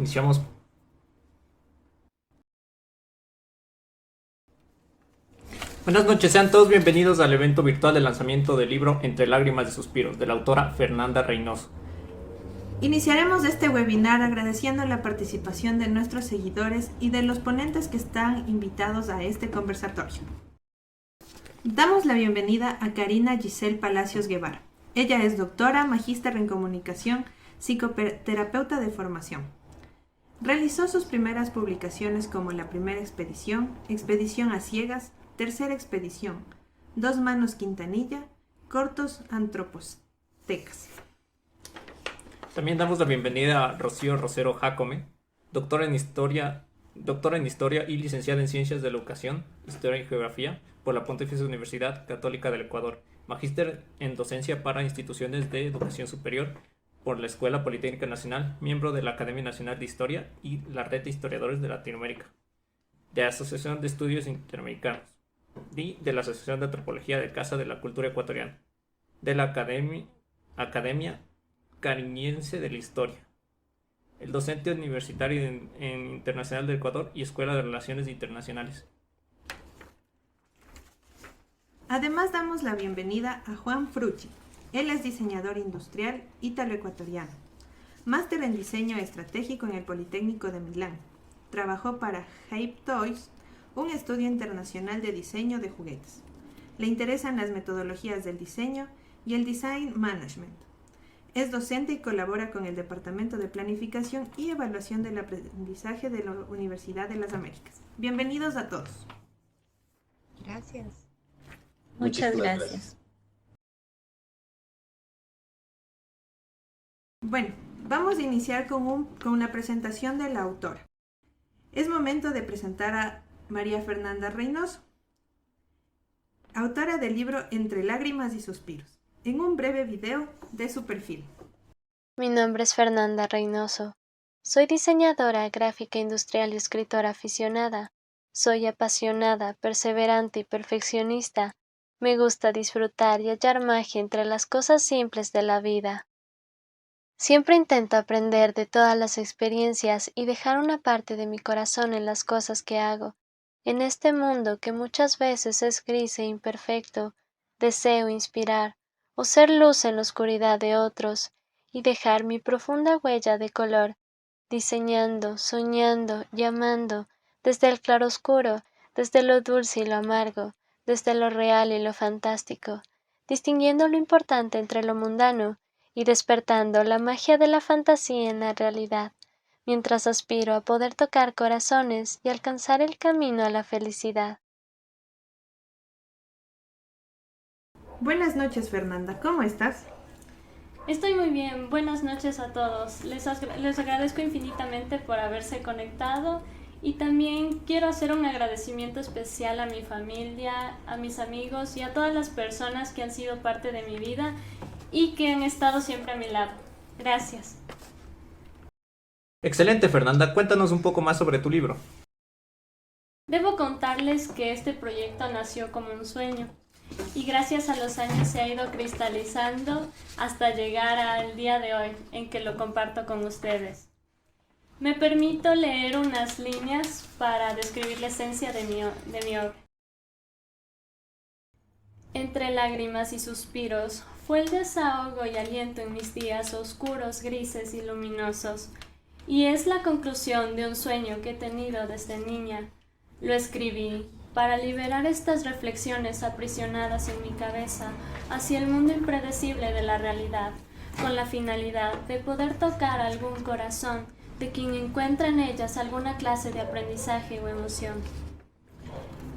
Iniciamos. Buenas noches, sean todos bienvenidos al evento virtual de lanzamiento del libro Entre lágrimas y suspiros, de la autora Fernanda Reynoso. Iniciaremos este webinar agradeciendo la participación de nuestros seguidores y de los ponentes que están invitados a este conversatorio. Damos la bienvenida a Karina Giselle Palacios Guevara. Ella es doctora, magíster en comunicación, psicoterapeuta de formación. Realizó sus primeras publicaciones como La Primera Expedición, Expedición a Ciegas, Tercera Expedición, Dos Manos Quintanilla, Cortos Antropotecas. También damos la bienvenida a Rocío Rosero Jacome, doctora en Historia y licenciada en Ciencias de la Educación, Historia y Geografía por la Pontificia Universidad Católica del Ecuador, magíster en Docencia para Instituciones de Educación Superior por la Escuela Politécnica Nacional, miembro de la Academia Nacional de Historia y la Red de Historiadores de Latinoamérica, de la Asociación de Estudios Interamericanos y de la Asociación de Antropología de Casa de la Cultura Ecuatoriana, de la Academia Cariñense de la Historia, el docente universitario en Internacional del Ecuador y Escuela de Relaciones Internacionales. Además damos la bienvenida a Juan Frucci. Él es diseñador industrial ítalo-ecuatoriano, máster en diseño estratégico en el Politécnico de Milán. Trabajó para Hype Toys, un estudio internacional de diseño de juguetes. Le interesan las metodologías del diseño y el design management. Es docente y colabora con el Departamento de Planificación y Evaluación del Aprendizaje de la Universidad de las Américas. Bienvenidos a todos. Gracias. Muchas gracias. Bueno, vamos a iniciar con la presentación de la autora. Es momento de presentar a María Fernanda Reynoso, autora del libro Entre lágrimas y suspiros, en un breve video de su perfil. Mi nombre es Fernanda Reynoso. Soy diseñadora gráfica industrial y escritora aficionada. Soy apasionada, perseverante y perfeccionista. Me gusta disfrutar y hallar magia entre las cosas simples de la vida. Siempre intento aprender de todas las experiencias y dejar una parte de mi corazón en las cosas que hago. En este mundo que muchas veces es gris e imperfecto, deseo inspirar o ser luz en la oscuridad de otros y dejar mi profunda huella de color, diseñando, soñando y amando, desde el claroscuro, desde lo dulce y lo amargo, desde lo real y lo fantástico, distinguiendo lo importante entre lo mundano y despertando la magia de la fantasía en la realidad, mientras aspiro a poder tocar corazones y alcanzar el camino a la felicidad. Buenas noches, Fernanda. ¿Cómo estás? Estoy muy bien. Buenas noches a todos. Les agradezco infinitamente por haberse conectado y también quiero hacer un agradecimiento especial a mi familia, a mis amigos y a todas las personas que han sido parte de mi vida y que han estado siempre a mi lado. Gracias. Excelente, Fernanda. Cuéntanos un poco más sobre tu libro. Debo contarles que este proyecto nació como un sueño y gracias a los años se ha ido cristalizando hasta llegar al día de hoy en que lo comparto con ustedes. Me permito leer unas líneas para describir la esencia de mi obra. Entre lágrimas y suspiros fue el desahogo y aliento en mis días oscuros, grises y luminosos, y es la conclusión de un sueño que he tenido desde niña. Lo escribí para liberar estas reflexiones aprisionadas en mi cabeza hacia el mundo impredecible de la realidad, con la finalidad de poder tocar algún corazón de quien encuentra en ellas alguna clase de aprendizaje o emoción.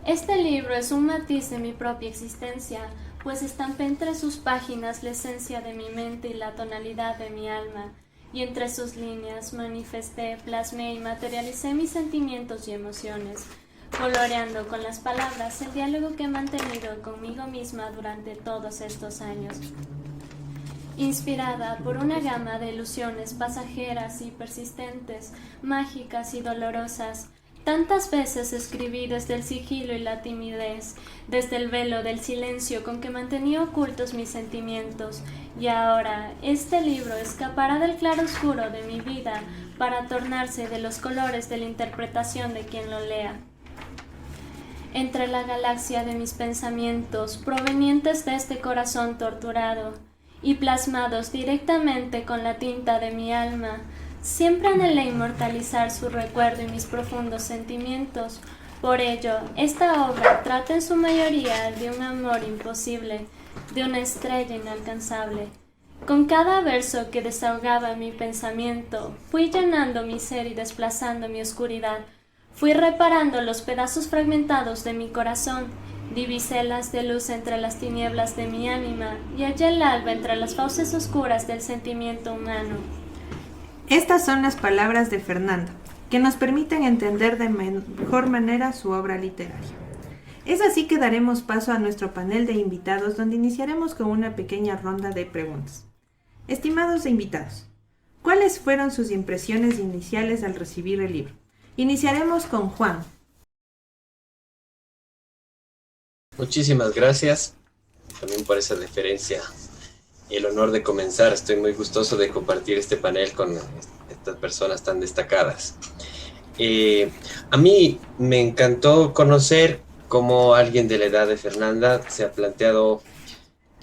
Este libro es un matiz de mi propia existencia, pues estampé entre sus páginas la esencia de mi mente y la tonalidad de mi alma, y entre sus líneas manifesté, plasmé y materialicé mis sentimientos y emociones, coloreando con las palabras el diálogo que he mantenido conmigo misma durante todos estos años. Inspirada por una gama de ilusiones pasajeras y persistentes, mágicas y dolorosas, Tantas veces escribí desde el sigilo y la timidez, desde el velo del silencio con que mantenía ocultos mis sentimientos, y ahora este libro escapará del claroscuro de mi vida para tornarse de los colores de la interpretación de quien lo lea. Entre la galaxia de mis pensamientos, provenientes de este corazón torturado, y plasmados directamente con la tinta de mi alma, siempre anhelé inmortalizar su recuerdo y mis profundos sentimientos. Por ello, esta obra trata en su mayoría de un amor imposible, de una estrella inalcanzable. Con cada verso que desahogaba mi pensamiento, fui llenando mi ser y desplazando mi oscuridad. Fui reparando los pedazos fragmentados de mi corazón, divisé las de luz entre las tinieblas de mi ánima y hallé el alba entre las fauces oscuras del sentimiento humano. Estas son las palabras de Fernanda, que nos permiten entender de mejor manera su obra literaria. Es así que daremos paso a nuestro panel de invitados, donde iniciaremos con una pequeña ronda de preguntas. Estimados invitados, ¿cuáles fueron sus impresiones iniciales al recibir el libro? Iniciaremos con Juan. Muchísimas gracias también por esa deferencia y el honor de comenzar. Estoy muy gustoso de compartir este panel con estas personas tan destacadas. A mí me encantó conocer cómo alguien de la edad de Fernanda se ha planteado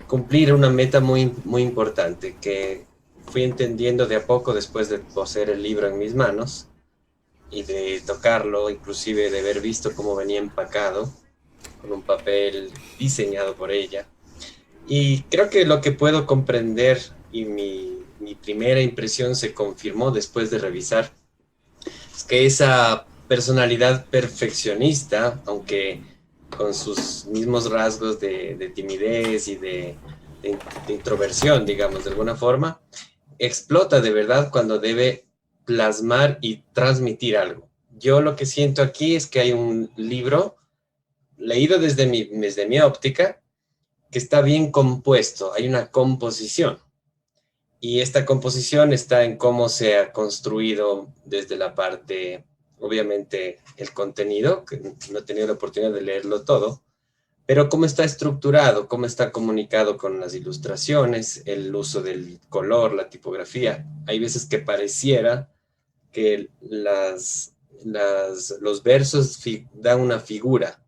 cumplir una meta muy, muy importante que fui entendiendo de a poco después de poseer el libro en mis manos y de tocarlo, inclusive de haber visto cómo venía empacado con un papel diseñado por ella. Y creo que lo que puedo comprender y mi primera impresión se confirmó después de revisar es que esa personalidad perfeccionista, aunque con sus mismos rasgos de timidez y de introversión, digamos, de alguna forma, explota de verdad cuando debe plasmar y transmitir algo. Yo lo que siento aquí es que hay un libro leído desde mi óptica que está bien compuesto, hay una composición. Y esta composición está en cómo se ha construido desde la parte, obviamente, el contenido, que no he tenido la oportunidad de leerlo todo, pero cómo está estructurado, cómo está comunicado con las ilustraciones, el uso del color, la tipografía. Hay veces que pareciera que los versos dan una figura,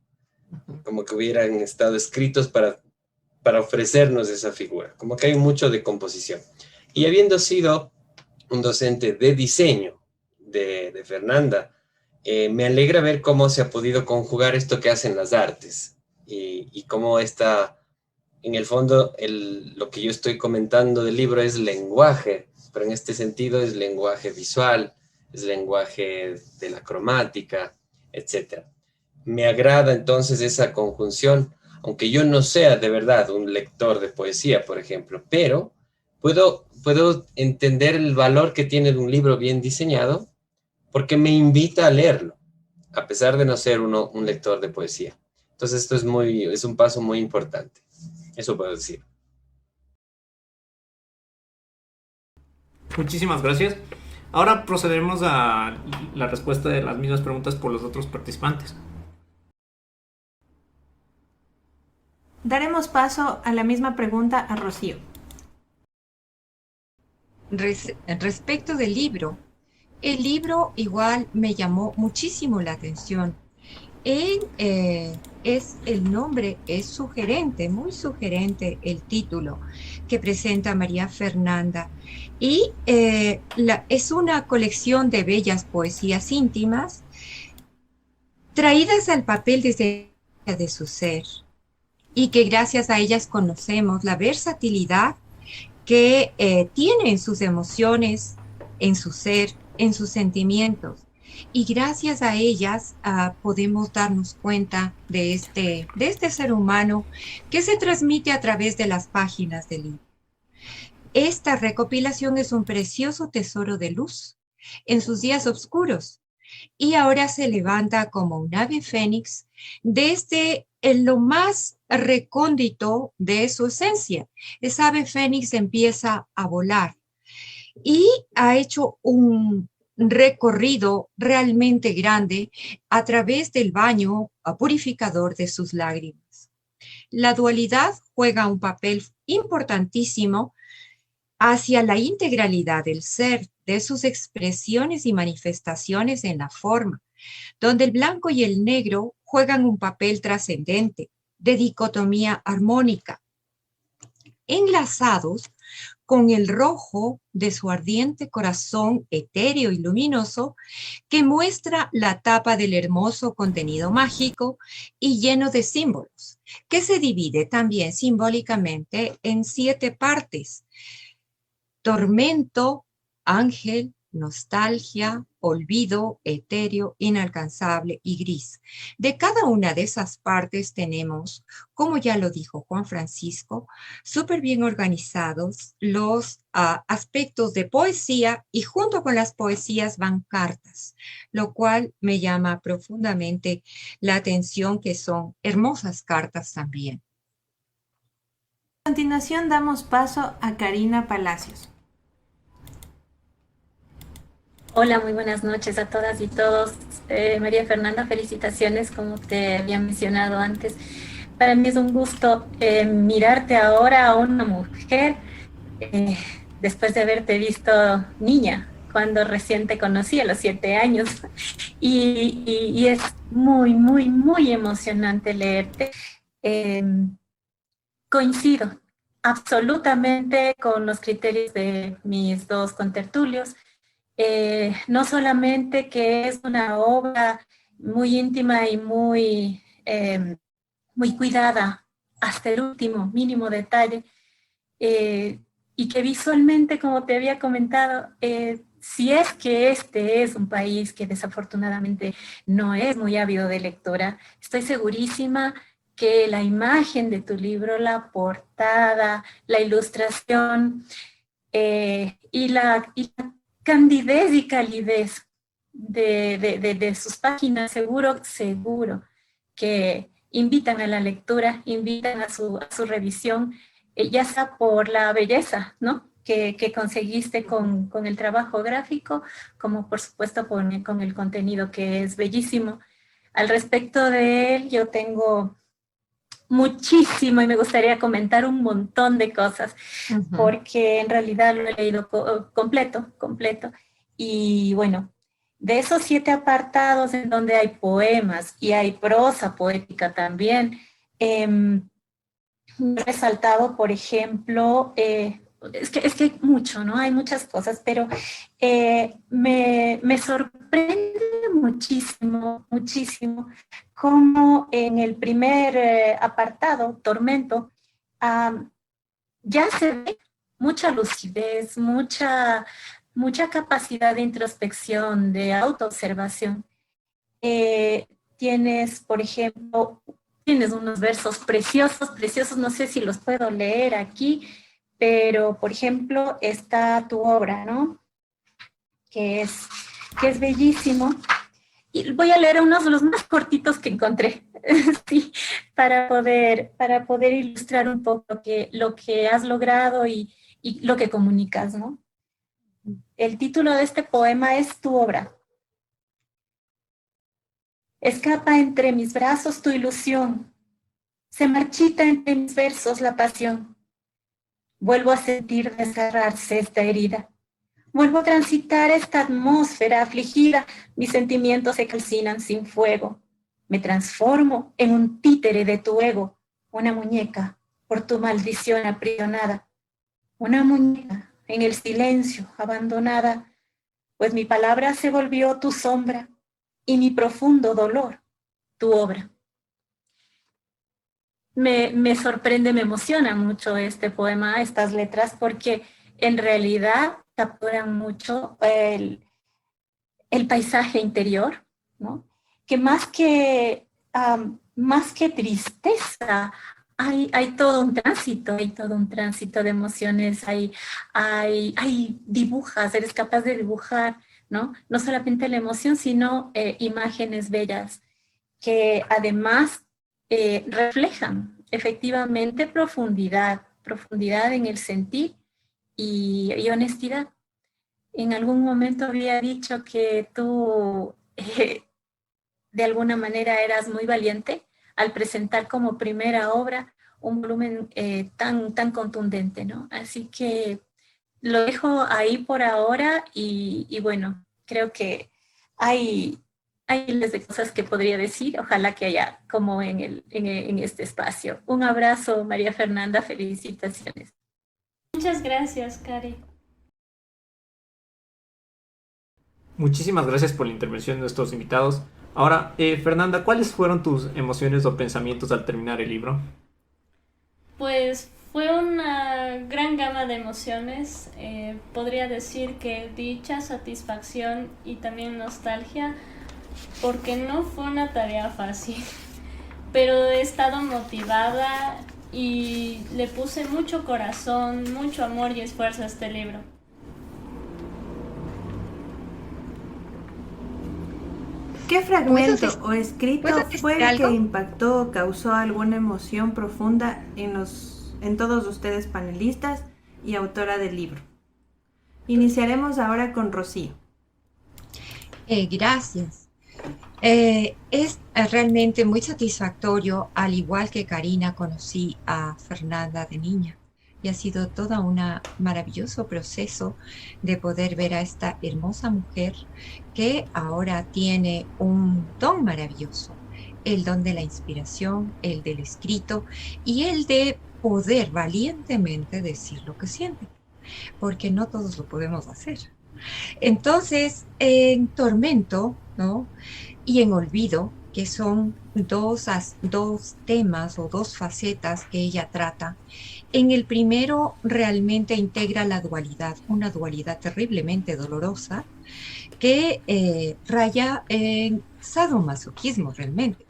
como que hubieran estado escritos para ofrecernos esa figura, como que hay mucho de composición. Y habiendo sido un docente de diseño de Fernanda, me alegra ver cómo se ha podido conjugar esto que hacen las artes y cómo está, en el fondo, lo que yo estoy comentando del libro es lenguaje, pero en este sentido es lenguaje visual, es lenguaje de la cromática, etc. Me agrada entonces esa conjunción, aunque yo no sea de verdad un lector de poesía, por ejemplo, pero puedo entender el valor que tiene un libro bien diseñado porque me invita a leerlo, a pesar de no ser un lector de poesía. Entonces esto es un paso muy importante. Eso puedo decir. Muchísimas gracias. Ahora procederemos a la respuesta de las mismas preguntas por los otros participantes. Daremos paso a la misma pregunta a Rocío. Respecto del libro, el libro igual me llamó muchísimo la atención. El nombre es sugerente, muy sugerente el título que presenta María Fernanda. Y es una colección de bellas poesías íntimas traídas al papel desde de su ser y que gracias a ellas conocemos la versatilidad que tiene en sus emociones, en su ser, en sus sentimientos. Y gracias a ellas podemos darnos cuenta de este ser humano que se transmite a través de las páginas del libro. Esta recopilación es un precioso tesoro de luz en sus días oscuros y ahora se levanta como un ave fénix desde lo más recóndito de su esencia. Esa ave fénix empieza a volar y ha hecho un recorrido realmente grande a través del baño purificador de sus lágrimas. La dualidad juega un papel importantísimo hacia la integralidad del ser, de sus expresiones y manifestaciones en la forma, donde el blanco y el negro juegan un papel trascendente de dicotomía armónica, enlazados con el rojo de su ardiente corazón etéreo y luminoso que muestra la tapa del hermoso contenido mágico y lleno de símbolos, que se divide también simbólicamente en 7 partes: tormento, ángel, nostalgia, olvido, etéreo, inalcanzable y gris. De cada una de esas partes tenemos, como ya lo dijo Juan Francisco, súper bien organizados los aspectos de poesía, y junto con las poesías van cartas, lo cual me llama profundamente la atención, que son hermosas cartas también. A continuación damos paso a Karina Palacios. Hola, muy buenas noches a todas y todos. María Fernanda, felicitaciones, como te había mencionado antes. Para mí es un gusto mirarte ahora a una mujer después de haberte visto niña, cuando recién te conocí a los 7 años. Y es muy, muy, muy emocionante leerte. Coincido absolutamente con los criterios de mis 2 contertulios. No solamente que es una obra muy íntima y muy, muy cuidada hasta el último mínimo detalle, y que visualmente, como te había comentado, si es que este es un país que desafortunadamente no es muy ávido de lectura, estoy segurísima que la imagen de tu libro, la portada, la ilustración y la candidez y calidez de sus páginas, seguro que invitan a la lectura, invitan a su revisión, ya sea por la belleza, ¿no?, que conseguiste con el trabajo gráfico, como por supuesto con el contenido, que es bellísimo. Al respecto de él, yo tengo muchísimo y me gustaría comentar un montón de cosas, porque en realidad lo he leído completo. Y bueno, de esos 7 apartados en donde hay poemas y hay prosa poética también, he resaltado, por ejemplo, es que hay mucho, ¿no? Hay muchas cosas, pero me sorprende muchísimo cómo en el primer apartado, Tormento, ya se ve mucha lucidez, mucha capacidad de introspección, de autoobservación. Tienes, por ejemplo, unos versos preciosos, no sé si los puedo leer aquí, pero, por ejemplo, está tu obra, ¿no?, que es bellísimo. Y voy a leer unos de los más cortitos que encontré, sí, para poder ilustrar un poco lo que has logrado y lo que comunicas, ¿no? El título de este poema es Tu obra. Escapa entre mis brazos tu ilusión, se marchita entre mis versos la pasión. Vuelvo a sentir desgarrarse esta herida. Vuelvo a transitar esta atmósfera afligida, mis sentimientos se calcinan sin fuego. Me transformo en un títere de tu ego, una muñeca por tu maldición aprisionada. Una muñeca en el silencio abandonada, pues mi palabra se volvió tu sombra y mi profundo dolor, tu obra. Me sorprende, me emociona mucho este poema, estas letras, porque en realidad capturan mucho el paisaje interior, ¿no?, que más que tristeza, hay todo un tránsito de emociones, dibujas, eres capaz de dibujar, ¿no?, no solamente la emoción, sino imágenes bellas, que además reflejan efectivamente profundidad en el sentir y honestidad. en algún momento había dicho que tú de alguna manera eras muy valiente al presentar como primera obra un volumen tan contundente, ¿no? Así que lo dejo ahí por ahora y bueno, creo que hay miles de cosas que podría decir, ojalá que haya como en este espacio. Un abrazo, María Fernanda, felicitaciones. Muchas gracias, Cari. Muchísimas gracias por la intervención de nuestros invitados. Ahora, Fernanda, ¿cuáles fueron tus emociones o pensamientos al terminar el libro? Pues fue una gran gama de emociones. Podría decir que dicha, satisfacción y también nostalgia, porque no fue una tarea fácil, pero he estado motivada y le puse mucho corazón, mucho amor y esfuerzo a este libro. ¿Qué fragmento ¿Puedo o escrito ¿puedo decir fue el algo? que impactó o causó alguna emoción profunda en todos ustedes panelistas y autora del libro? Iniciaremos ahora con Rocío. Gracias. Es realmente muy satisfactorio, al igual que Karina, conocí a Fernanda de niña y ha sido todo un maravilloso proceso de poder ver a esta hermosa mujer que ahora tiene un don maravilloso, el don de la inspiración, el del escrito y el de poder valientemente decir lo que siente, porque no todos lo podemos hacer. Entonces, en Tormento, ¿no? Y en Olvido, que son dos temas o dos facetas que ella trata. En el primero realmente integra la dualidad, una dualidad terriblemente dolorosa que raya en sadomasoquismo realmente.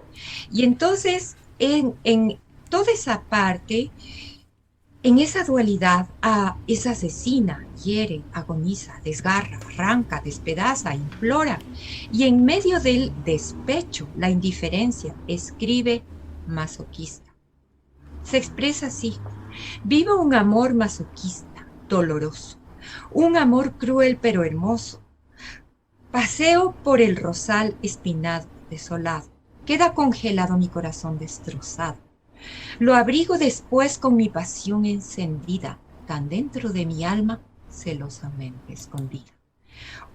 Y entonces, en toda esa parte, en esa dualidad, esa asesina, hiere, agoniza, desgarra, arranca, despedaza, implora. Y en medio del despecho, la indiferencia, escribe masoquista. Se expresa así: vivo un amor masoquista, doloroso, un amor cruel pero hermoso. Paseo por el rosal espinado, desolado. Queda congelado mi corazón destrozado. Lo abrigo después con mi pasión encendida, tan dentro de mi alma, celosamente escondida.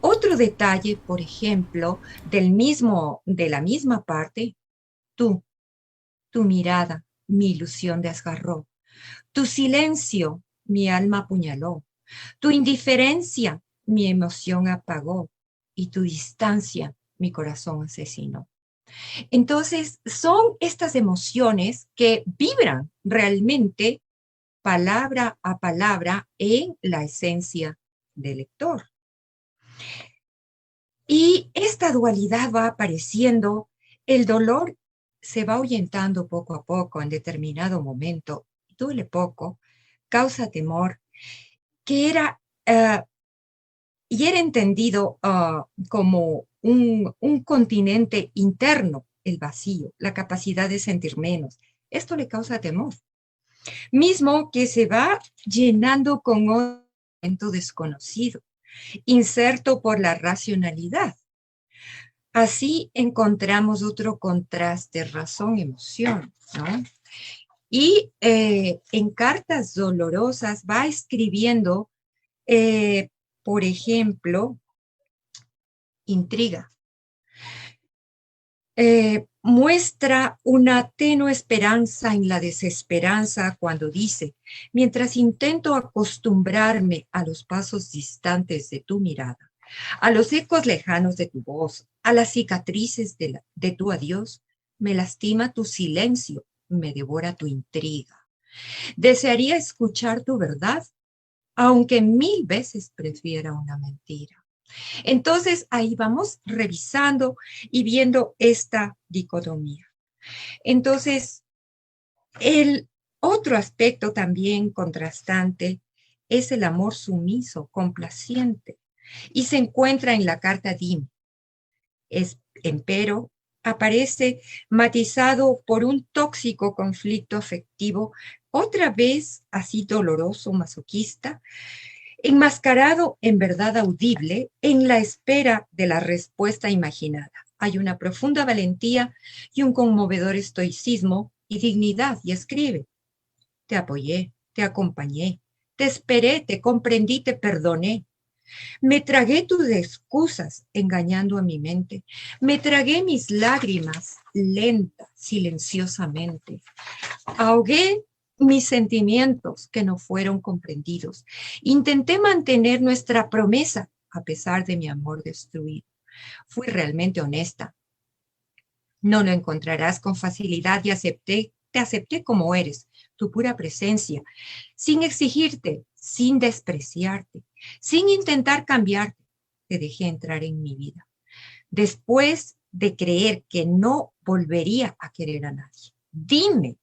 Otro detalle, por ejemplo, de la misma parte: tú, tu mirada, mi ilusión desgarró. Tu silencio, mi alma apuñaló. Tu indiferencia, mi emoción apagó. Y tu distancia, mi corazón asesinó. Entonces, son estas emociones que vibran realmente palabra a palabra en la esencia del lector. Y esta dualidad va apareciendo, el dolor se va ahuyentando poco a poco en determinado momento, duele poco, causa temor, que era, y era entendido como un continente interno, el vacío, la capacidad de sentir menos. Esto le causa temor, mismo que se va llenando con un elemento desconocido, inserto por la racionalidad. Así encontramos otro contraste, razón-emoción, ¿no? Y en Cartas Dolorosas va escribiendo, por ejemplo, intriga. Muestra una tenue esperanza en la desesperanza cuando dice: mientras intento acostumbrarme a los pasos distantes de tu mirada, a los ecos lejanos de tu voz, a las cicatrices de tu adiós, me lastima tu silencio, me devora tu intriga. Desearía escuchar tu verdad, aunque 1000 veces prefiera una mentira. Entonces, ahí vamos revisando y viendo esta dicotomía. Entonces, el otro aspecto también contrastante es el amor sumiso, complaciente, y se encuentra en la carta Dime. Empero, aparece matizado por un tóxico conflicto afectivo, otra vez así doloroso, masoquista, enmascarado en verdad audible en la espera de la respuesta imaginada. Hay una profunda valentía y un conmovedor estoicismo y dignidad, y escribe: te apoyé, te acompañé, te esperé, te comprendí, te perdoné. Me tragué tus excusas engañando a mi mente. Me tragué mis lágrimas lenta, silenciosamente. Ahogué mis sentimientos que no fueron comprendidos. Intenté mantener nuestra promesa a pesar de mi amor destruido. Fui realmente honesta. No lo encontrarás con facilidad y te acepté como eres, tu pura presencia, sin exigirte, sin despreciarte, sin intentar cambiarte. Te dejé entrar en mi vida. Después de creer que no volvería a querer a nadie. Dime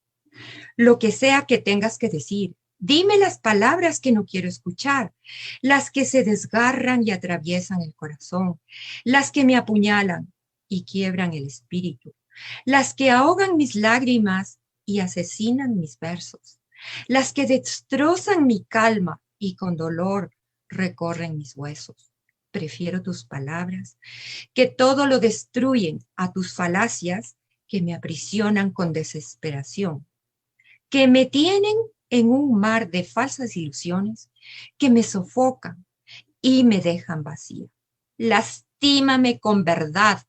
lo que sea que tengas que decir. Dime las palabras que no quiero escuchar, las que se desgarran y atraviesan el corazón, las que me apuñalan y quiebran el espíritu, las que ahogan mis lágrimas y asesinan mis versos, las que destrozan mi calma y con dolor recorren mis huesos. Prefiero tus palabras, que todo lo destruyen, a tus falacias que me aprisionan con desesperación, que me tienen en un mar de falsas ilusiones, que me sofocan y me dejan vacía. Lastímame con verdad,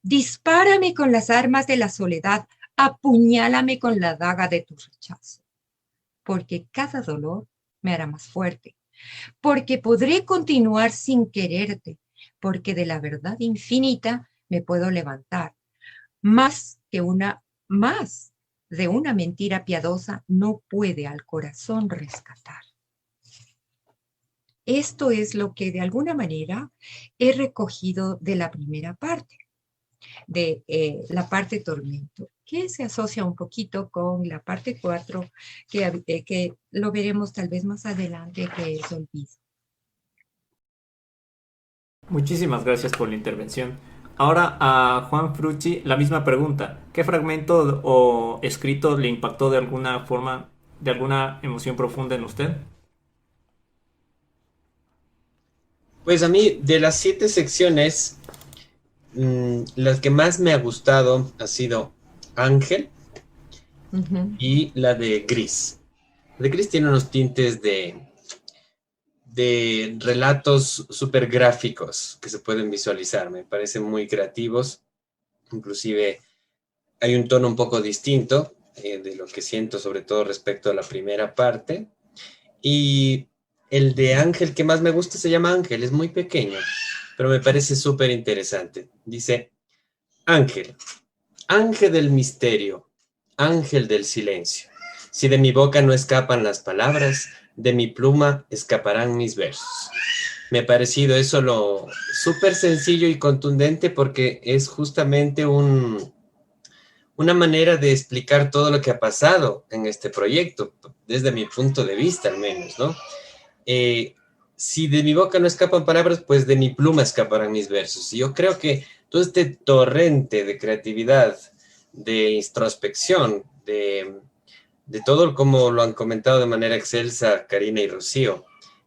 dispárame con las armas de la soledad, apuñálame con la daga de tu rechazo, porque cada dolor me hará más fuerte, porque podré continuar sin quererte, porque de la verdad infinita me puedo levantar. Más de una mentira piadosa no puede al corazón rescatar. Esto es lo que de alguna manera he recogido de la primera parte, de la parte tormento, que se asocia un poquito con la parte 4, que lo veremos tal vez más adelante, que es olvido. Muchísimas gracias por la intervención. Ahora a Juan Frucci la misma pregunta. ¿Qué fragmento o escrito le impactó de alguna forma, de alguna emoción profunda en usted? Pues a mí, de las 7 secciones, las que más me ha gustado ha sido Ángel y la de Gris. La de Gris tiene unos tintes de relatos súper gráficos que se pueden visualizar. Me parecen muy creativos. Inclusive hay un tono un poco distinto de lo que siento, sobre todo respecto a la primera parte. Y el de Ángel que más me gusta se llama Ángel, es muy pequeño, pero me parece súper interesante. Dice: Ángel, ángel del misterio, ángel del silencio. Si de mi boca no escapan las palabras, de mi pluma escaparán mis versos. Me ha parecido eso lo súper sencillo y contundente, porque es justamente una manera de explicar todo lo que ha pasado en este proyecto, desde mi punto de vista al menos, ¿no? Si de mi boca no escapan palabras, pues de mi pluma escaparán mis versos. Y yo creo que todo este torrente de creatividad, de introspección, de todo como lo han comentado de manera excelsa Karina y Rocío,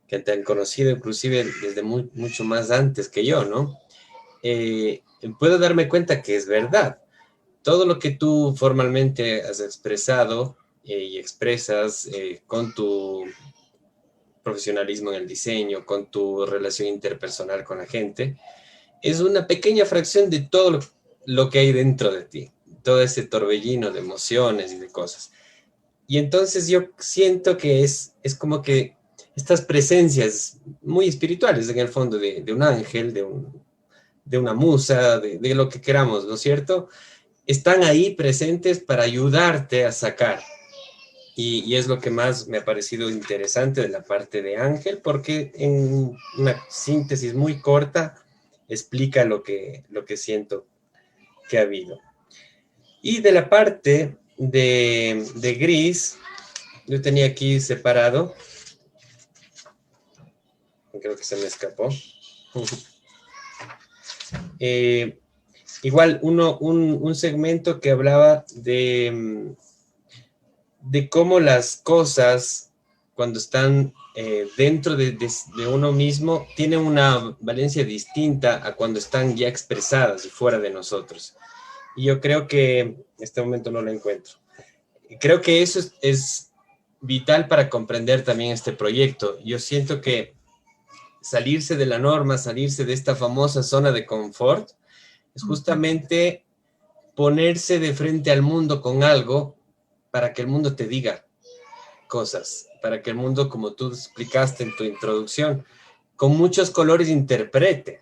que te han conocido inclusive desde mucho más antes que yo, ¿no? Puedo darme cuenta que es verdad. Todo lo que tú formalmente has expresado y expresas con tu profesionalismo en el diseño, con tu relación interpersonal con la gente, es una pequeña fracción de todo lo que hay dentro de ti, todo ese torbellino de emociones y de cosas. Y entonces yo siento que es como que estas presencias muy espirituales en el fondo de un ángel, de una musa, de lo que queramos, ¿no es cierto?, están ahí presentes para ayudarte a sacar. Y es lo que más me ha parecido interesante de la parte de Ángel, porque en una síntesis muy corta explica lo que siento que ha habido. Y de la parte de Gris, yo tenía aquí separado, creo que se me escapó. Igual un segmento que hablaba de cómo las cosas, cuando están dentro de uno mismo, tienen una valencia distinta a cuando están ya expresadas y fuera de nosotros. Y yo creo que en este momento no lo encuentro. Creo que eso es vital para comprender también este proyecto. Yo siento que salirse de la norma, salirse de esta famosa zona de confort, es justamente ponerse de frente al mundo con algo para que el mundo te diga cosas, para que el mundo, como tú explicaste en tu introducción, con muchos colores interprete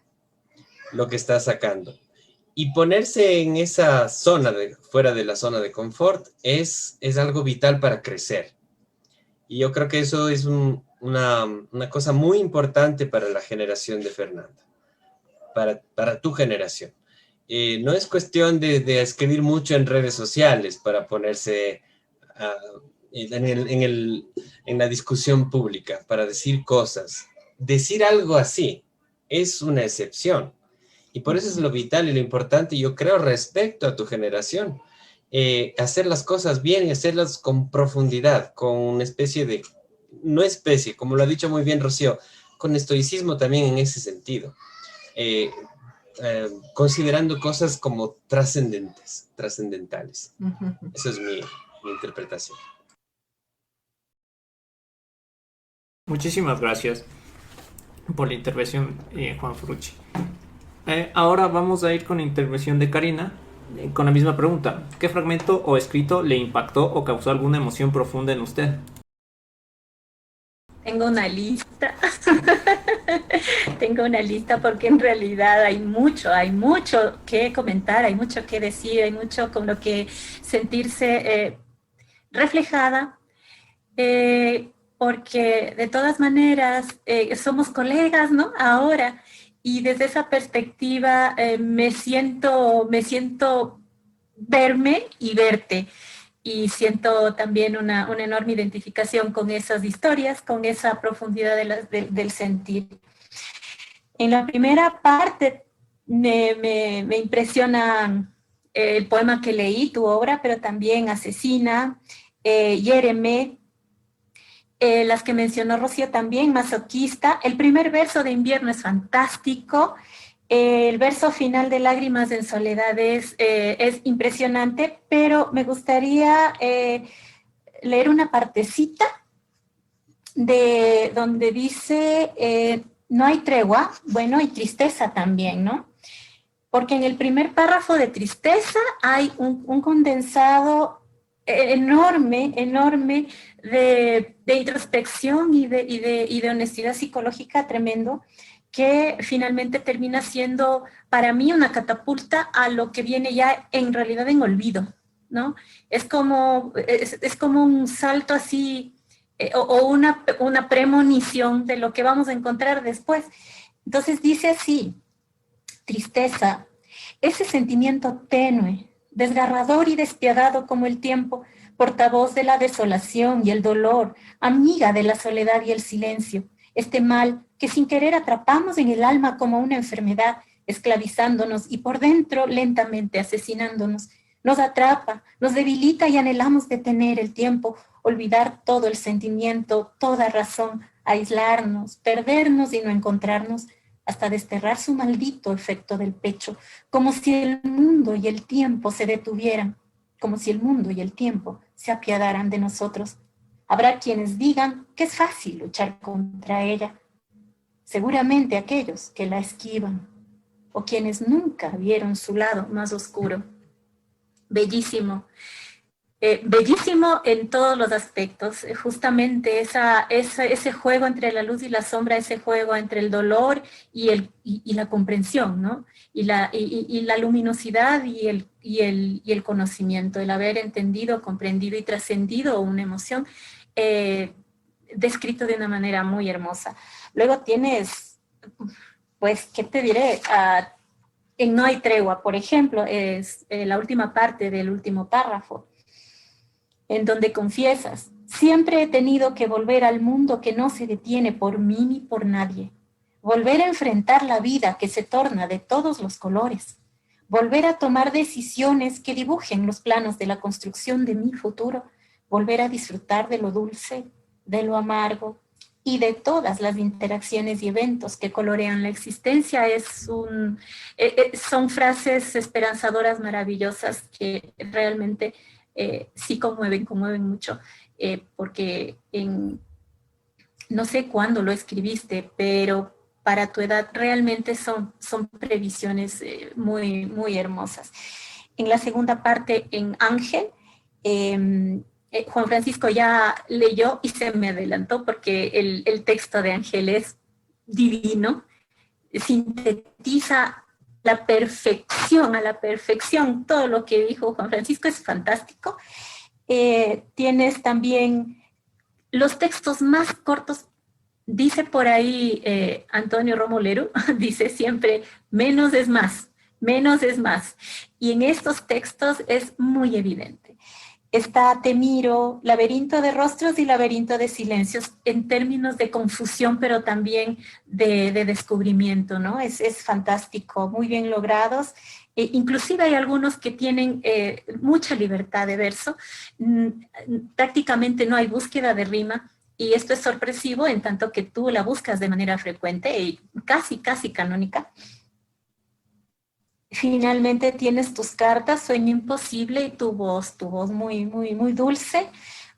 lo que está sacando. Y ponerse en esa zona, fuera de la zona de confort, es algo vital para crecer. Y yo creo que eso es una cosa muy importante para la generación de Fernanda, para tu generación. No es cuestión de escribir mucho en redes sociales para ponerse en la discusión pública, para decir cosas. Decir algo así es una excepción. Y por eso es lo vital y lo importante, yo creo, respecto a tu generación. Hacer las cosas bien y hacerlas con profundidad, con una especie de, no especie, como lo ha dicho muy bien Rocío, con estoicismo también en ese sentido. Considerando cosas como trascendentales. Esa es mi interpretación. Muchísimas gracias por la intervención, Juan Frucci. Ahora vamos a ir con la intervención de Karina, con la misma pregunta. ¿Qué fragmento o escrito le impactó o causó alguna emoción profunda en usted? Tengo una lista. Tengo una lista porque en realidad hay mucho que comentar, hay mucho que decir, hay mucho con lo que sentirse reflejada, porque de todas maneras somos colegas, ¿no? Ahora, y desde esa perspectiva me siento verme y verte. Y siento también una enorme identificación con esas historias, con esa profundidad del sentir. En la primera parte me impresiona el poema que leí, tu obra, pero también Asesina, Hiéreme, las que mencionó Rocío también, Masoquista. El primer verso de Invierno es fantástico. El verso final de Lágrimas en Soledad es impresionante, pero me gustaría leer una partecita de donde dice, no hay tregua, bueno, hay tristeza también, ¿no? Porque en el primer párrafo de tristeza hay un condensado enorme de introspección y de honestidad psicológica tremendo, que finalmente termina siendo para mí una catapulta a lo que viene ya en realidad en olvido, ¿no? Es como un salto así, o una premonición de lo que vamos a encontrar después. Entonces dice así: tristeza, ese sentimiento tenue, desgarrador y despiadado como el tiempo, portavoz de la desolación y el dolor, amiga de la soledad y el silencio, este mal que sin querer atrapamos en el alma como una enfermedad, esclavizándonos y por dentro lentamente asesinándonos. Nos atrapa, nos debilita y anhelamos detener el tiempo, olvidar todo el sentimiento, toda razón, aislarnos, perdernos y no encontrarnos, hasta desterrar su maldito efecto del pecho, como si el mundo y el tiempo se detuvieran, como si el mundo y el tiempo se apiadaran de nosotros. Habrá quienes digan que es fácil luchar contra ella, seguramente aquellos que la esquivan, o quienes nunca vieron su lado más oscuro. Bellísimo. Bellísimo en todos los aspectos, justamente ese juego entre la luz y la sombra, ese juego entre el dolor y la comprensión, ¿no? Y la luminosidad y el conocimiento, el haber entendido, comprendido y trascendido una emoción, descrito de una manera muy hermosa. Luego tienes, pues, ¿qué te diré? En No hay tregua, por ejemplo, es la última parte del último párrafo, en donde confiesas: siempre he tenido que volver al mundo que no se detiene por mí ni por nadie, volver a enfrentar la vida que se torna de todos los colores, volver a tomar decisiones que dibujen los planos de la construcción de mi futuro, volver a disfrutar de lo dulce, de lo amargo y de todas las interacciones y eventos que colorean la existencia. Son frases esperanzadoras, maravillosas, que realmente sí conmueven mucho, porque no sé cuándo lo escribiste, pero para tu edad realmente son previsiones muy hermosas. En la segunda parte, en Ángel, Juan Francisco ya leyó y se me adelantó porque el texto de Ángel es divino, sintetiza a la perfección todo lo que dijo Juan Francisco, es fantástico. Tienes también los textos más cortos. Dice por ahí Antonio Romo Leru, dice siempre, menos es más, menos es más. Y en estos textos es muy evidente. Está Te miro, laberinto de rostros y laberinto de silencios, en términos de confusión, pero también de descubrimiento, ¿no? Es fantástico, muy bien logrados. Inclusive hay algunos que tienen mucha libertad de verso. Prácticamente no hay búsqueda de rima, y esto es sorpresivo en tanto que tú la buscas de manera frecuente y casi canónica. Finalmente tienes tus cartas, Sueño imposible, y tu voz muy dulce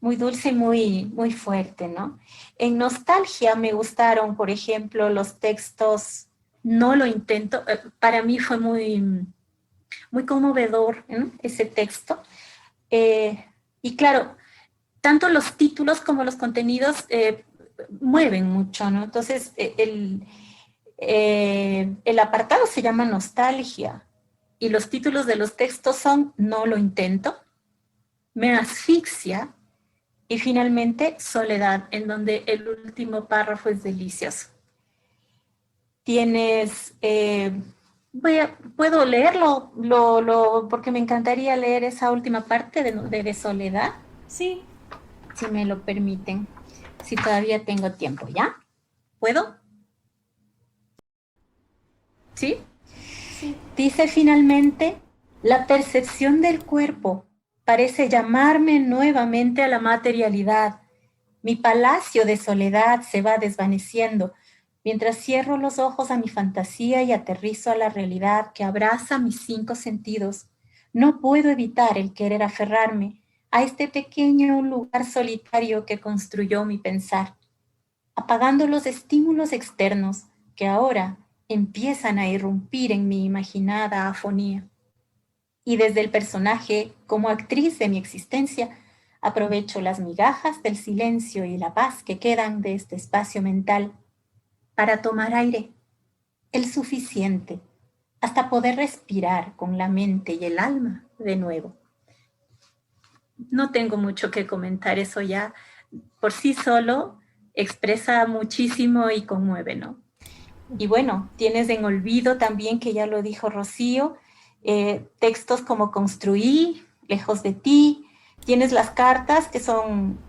y muy fuerte, ¿no? En Nostalgia me gustaron, por ejemplo, los textos No lo intento. Para mí fue muy conmovedor, ¿no?, ese texto. Y claro, tanto los títulos como los contenidos mueven mucho, ¿no? Entonces, el apartado se llama Nostalgia y los títulos de los textos son No lo intento, Me asfixia y finalmente Soledad, en donde el último párrafo es delicioso. Tienes, puedo leerlo, porque me encantaría leer esa última parte de Soledad. Sí. Si me lo permiten, si todavía tengo tiempo, ¿ya? ¿Puedo? ¿Sí? Sí. Dice finalmente, la percepción del cuerpo parece llamarme nuevamente a la materialidad. Mi palacio de soledad se va desvaneciendo mientras cierro los ojos a mi fantasía y aterrizo a la realidad que abraza mis 5 sentidos. No puedo evitar el querer aferrarme a este pequeño lugar solitario que construyó mi pensar, apagando los estímulos externos que ahora empiezan a irrumpir en mi imaginada afonía. Y desde el personaje, como actriz de mi existencia, aprovecho las migajas del silencio y la paz que quedan de este espacio mental para tomar aire, el suficiente, hasta poder respirar con la mente y el alma de nuevo. No tengo mucho que comentar, eso ya por sí solo expresa muchísimo y conmueve, ¿no? Y bueno, tienes En Olvido también, que ya lo dijo Rocío, textos como Construí, Lejos de ti, tienes las cartas que son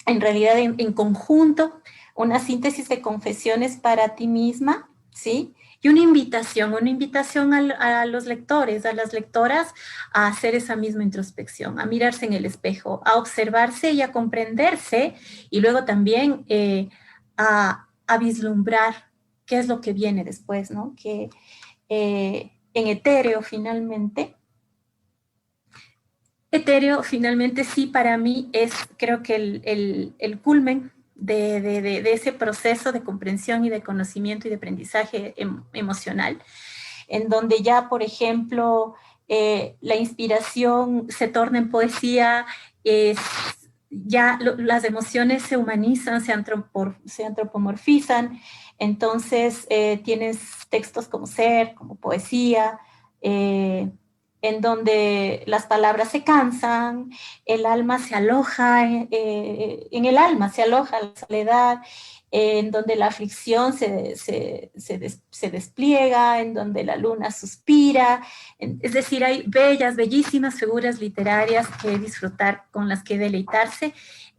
en realidad en conjunto, una síntesis de confesiones para ti misma, ¿sí? Y una invitación a los lectores, a las lectoras, a hacer esa misma introspección, a mirarse en el espejo, a observarse y a comprenderse, y luego también a vislumbrar qué es lo que viene después, ¿no? Que en Etéreo finalmente sí, para mí es, creo que el culmen de ese proceso de comprensión y de conocimiento y de aprendizaje emocional, en donde ya, por ejemplo, la inspiración se torna en poesía, ya las emociones se humanizan, se antropomorfizan, entonces tienes textos como Ser, como poesía, en donde las palabras se cansan, el alma se aloja, en el alma se aloja la soledad, en donde la aflicción se despliega, en donde la luna suspira. Es decir, hay bellísimas figuras literarias que disfrutar, con las que deleitarse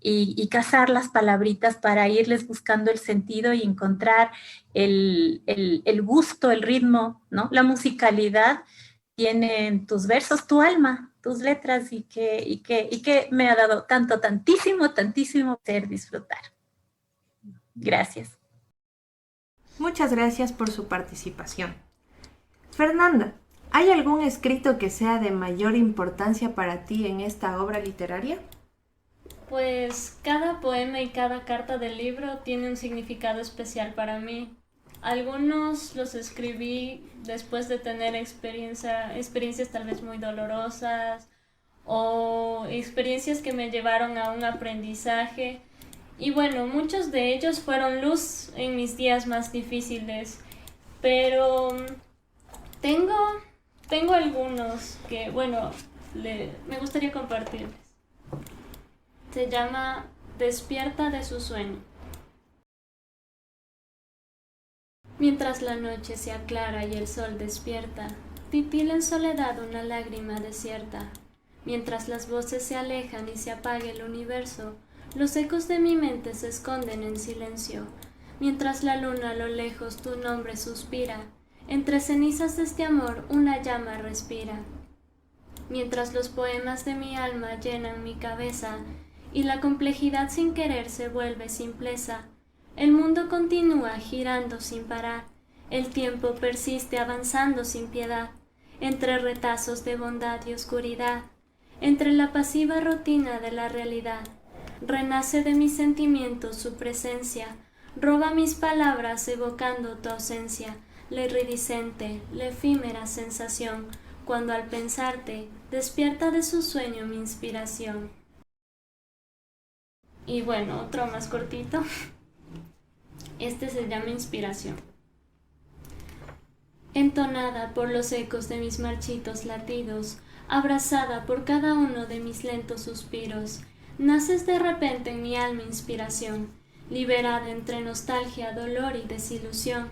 y cazar las palabritas para irles buscando el sentido y encontrar el gusto, el ritmo, ¿no? La musicalidad tienen tus versos, tu alma, tus letras, y que me ha dado tantísimo ser disfrutar. Gracias. Muchas gracias por su participación. Fernanda, ¿hay algún escrito que sea de mayor importancia para ti en esta obra literaria? Pues cada poema y cada carta del libro tiene un significado especial para mí. Algunos los escribí después de tener experiencias tal vez muy dolorosas o experiencias que me llevaron a un aprendizaje. Y bueno, muchos de ellos fueron luz en mis días más difíciles, pero tengo algunos que, bueno, me gustaría compartirles. Se llama Despierta de su sueño. Mientras la noche se aclara y el sol despierta, titila en soledad una lágrima desierta. Mientras las voces se alejan y se apague el universo, los ecos de mi mente se esconden en silencio. Mientras la luna a lo lejos tu nombre suspira, entre cenizas de este amor una llama respira. Mientras los poemas de mi alma llenan mi cabeza y la complejidad sin querer se vuelve simpleza, el mundo continúa girando sin parar, el tiempo persiste avanzando sin piedad, entre retazos de bondad y oscuridad, entre la pasiva rutina de la realidad. Renace de mis sentimientos su presencia, roba mis palabras evocando tu ausencia, la iridiscente, la efímera sensación, cuando al pensarte despierta de su sueño mi inspiración. Y bueno, otro más cortito. Este se llama Inspiración. Entonada por los ecos de mis marchitos latidos, abrazada por cada uno de mis lentos suspiros, naces de repente en mi alma inspiración, liberada entre nostalgia, dolor y desilusión,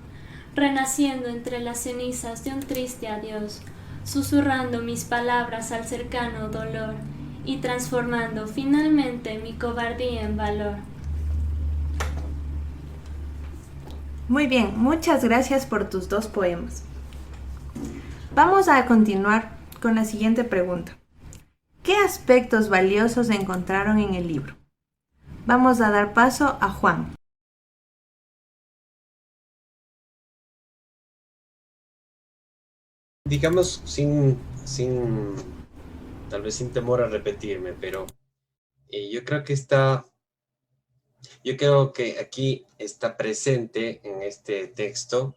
renaciendo entre las cenizas de un triste adiós, susurrando mis palabras al cercano dolor y transformando finalmente mi cobardía en valor. Muy bien, muchas gracias por tus 2 poemas. Vamos a continuar con la siguiente pregunta. ¿Qué aspectos valiosos encontraron en el libro? Vamos a dar paso a Juan. Digamos, tal vez sin temor a repetirme, pero yo creo que aquí está presente en este texto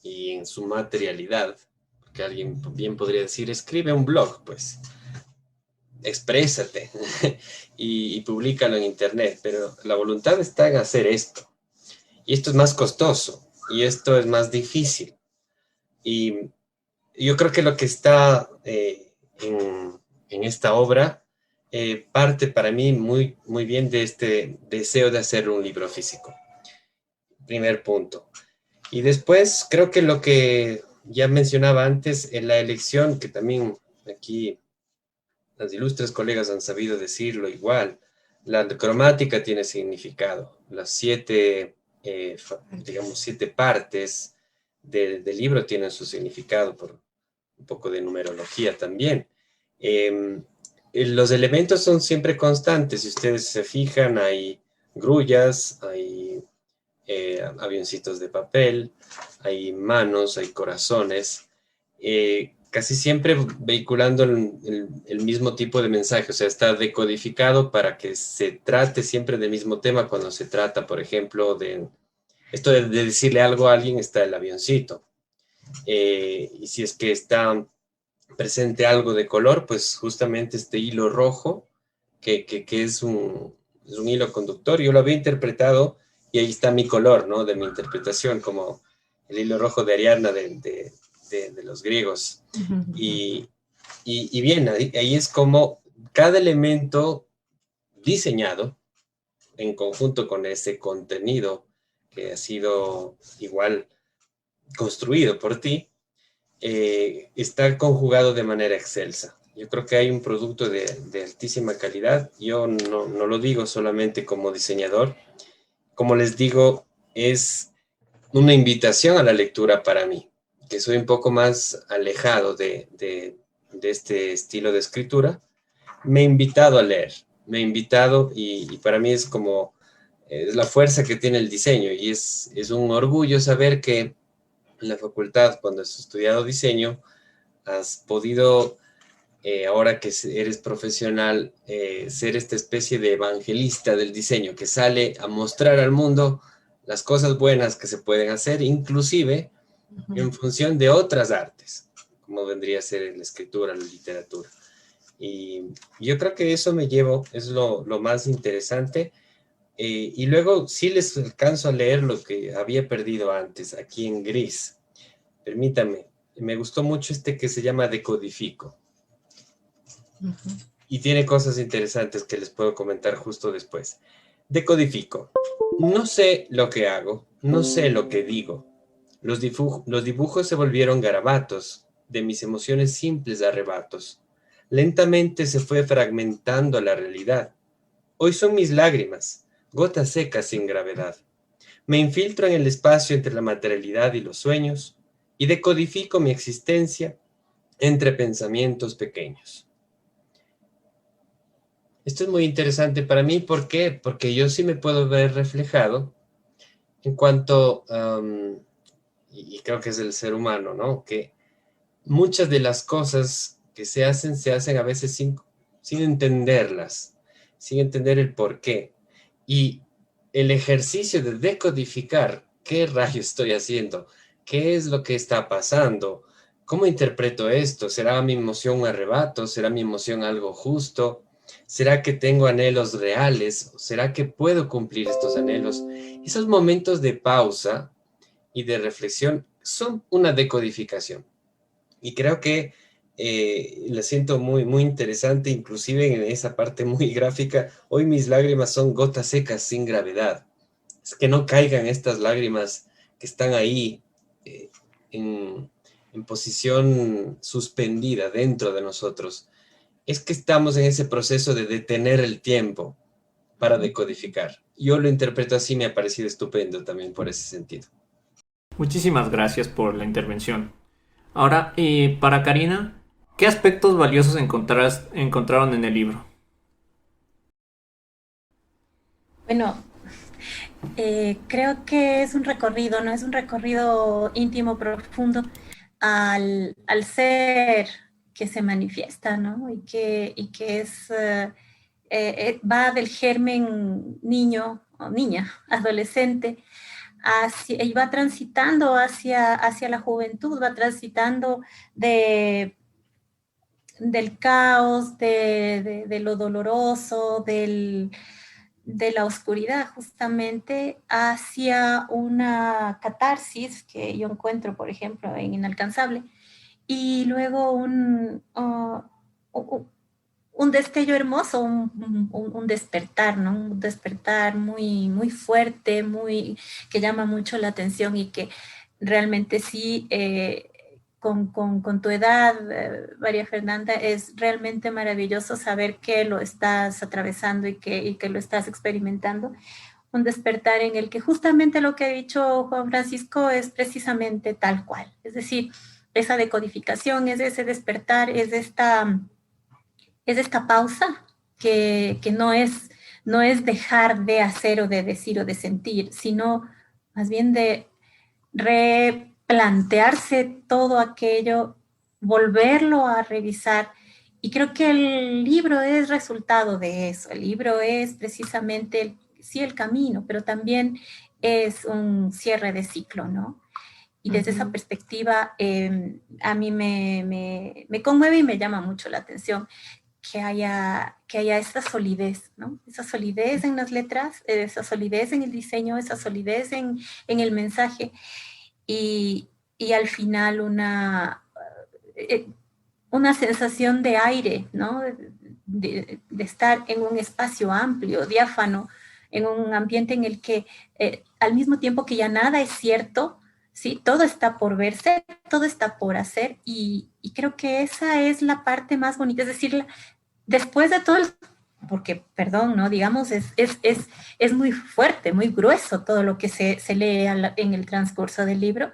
y en su materialidad, porque alguien bien podría decir, escribe un blog, pues, exprésate y públicalo en internet, pero la voluntad está en hacer esto, y esto es más costoso, y esto es más difícil, y yo creo que lo que está en esta obra parte para mí muy, muy bien de este deseo de hacer un libro físico. Primer punto. Y después creo que lo que ya mencionaba antes, en la elección, que también aquí las ilustres colegas han sabido decirlo igual, la cromática tiene significado. Las 7, digamos, 7 partes del libro tienen su significado por un poco de numerología también. Los elementos son siempre constantes. Si ustedes se fijan, hay grullas, hay avioncitos de papel, hay manos, hay corazones, casi siempre vehiculando el mismo tipo de mensaje. O sea, está decodificado para que se trate siempre del mismo tema. Cuando se trata, por ejemplo, de esto de decirle algo a alguien, está el avioncito. Y si es que está presente algo de color, pues justamente este hilo rojo, que es un hilo conductor. Yo lo había interpretado, y ahí está mi color, ¿no? De mi interpretación, como el hilo rojo de Ariadna de los griegos. Y bien, ahí es como cada elemento diseñado en conjunto con ese contenido que ha sido igual construido por ti, está conjugado de manera excelsa. Yo creo que hay un producto de altísima calidad. Yo no lo digo solamente como diseñador. Como les digo, es una invitación a la lectura para mí, que soy un poco más alejado de este estilo de escritura. Me he invitado a leer, y para mí es como es la fuerza que tiene el diseño y es un orgullo saber que en la facultad, cuando has estudiado diseño, has podido, ahora que eres profesional, ser esta especie de evangelista del diseño que sale a mostrar al mundo las cosas buenas que se pueden hacer, inclusive en función de otras artes, como vendría a ser la escritura, la literatura. Y yo creo que eso me llevo, es lo más interesante. Y luego sí les alcanzo a leer lo que había perdido antes, aquí en gris. Permítame, me gustó mucho este que se llama Decodifico. Y tiene cosas interesantes que les puedo comentar justo después. Decodifico. No sé lo que hago, no sé lo que digo. Los dibujos se volvieron garabatos, de mis emociones simples arrebatos. Lentamente se fue fragmentando la realidad. Hoy son mis lágrimas, gotas secas sin gravedad. Me infiltro en el espacio entre la materialidad y los sueños y decodifico mi existencia entre pensamientos pequeños. Esto es muy interesante para mí, ¿por qué? Porque yo sí me puedo ver reflejado en cuanto, y creo que es el ser humano, ¿no? Que muchas de las cosas que se hacen a veces sin entenderlas, sin entender el por qué. Y el ejercicio de decodificar qué rayos estoy haciendo, qué es lo que está pasando, cómo interpreto esto, ¿será mi emoción un arrebato? ¿Será mi emoción algo justo? ¿Será que tengo anhelos reales? ¿Será que puedo cumplir estos anhelos? Esos momentos de pausa y de reflexión son una decodificación. Y creo que la siento muy, muy interesante, inclusive en esa parte muy gráfica. Hoy mis lágrimas son gotas secas sin gravedad. Es que no caigan estas lágrimas que están ahí en posición suspendida dentro de nosotros. Es que estamos en ese proceso de detener el tiempo para decodificar. Yo lo interpreto así, me ha parecido estupendo también por ese sentido. Muchísimas gracias por la intervención. Ahora, para Karina, ¿qué aspectos valiosos encontraron en el libro? Bueno, creo que es un recorrido, ¿no? Es un recorrido íntimo, profundo al ser que se manifiesta, ¿no? Y que es, va del germen niño o niña, adolescente, y va transitando hacia la juventud, va transitando del caos, de lo doloroso, de la oscuridad justamente, hacia una catarsis que yo encuentro, por ejemplo, en Inalcanzable, y luego un destello hermoso, un despertar, ¿no? Un despertar muy, muy fuerte, que llama mucho la atención y que realmente sí, con tu edad, María Fernanda, es realmente maravilloso saber que lo estás atravesando y que lo estás experimentando. Un despertar en el que justamente lo que ha dicho Juan Francisco es precisamente tal cual. Es decir, esa decodificación, es ese despertar, es esta pausa que no es dejar de hacer o de decir o de sentir, sino más bien de replantearse todo aquello, volverlo a revisar. Y creo que el libro es resultado de eso. El libro es precisamente, sí, el camino, pero también es un cierre de ciclo, ¿no? Y desde esa perspectiva, a mí me conmueve y me llama mucho la atención que haya esa solidez, ¿no? Esa solidez en las letras, esa solidez en el diseño, esa solidez en el mensaje y al final una sensación de aire, ¿no? De estar en un espacio amplio, diáfano, en un ambiente en el que al mismo tiempo que ya nada es cierto, ¿sí? Todo está por verse, todo está por hacer y creo que esa es la parte más bonita, es decir, después de todo porque, perdón, ¿no? Digamos, es muy fuerte, muy grueso todo lo que se lee en el transcurso del libro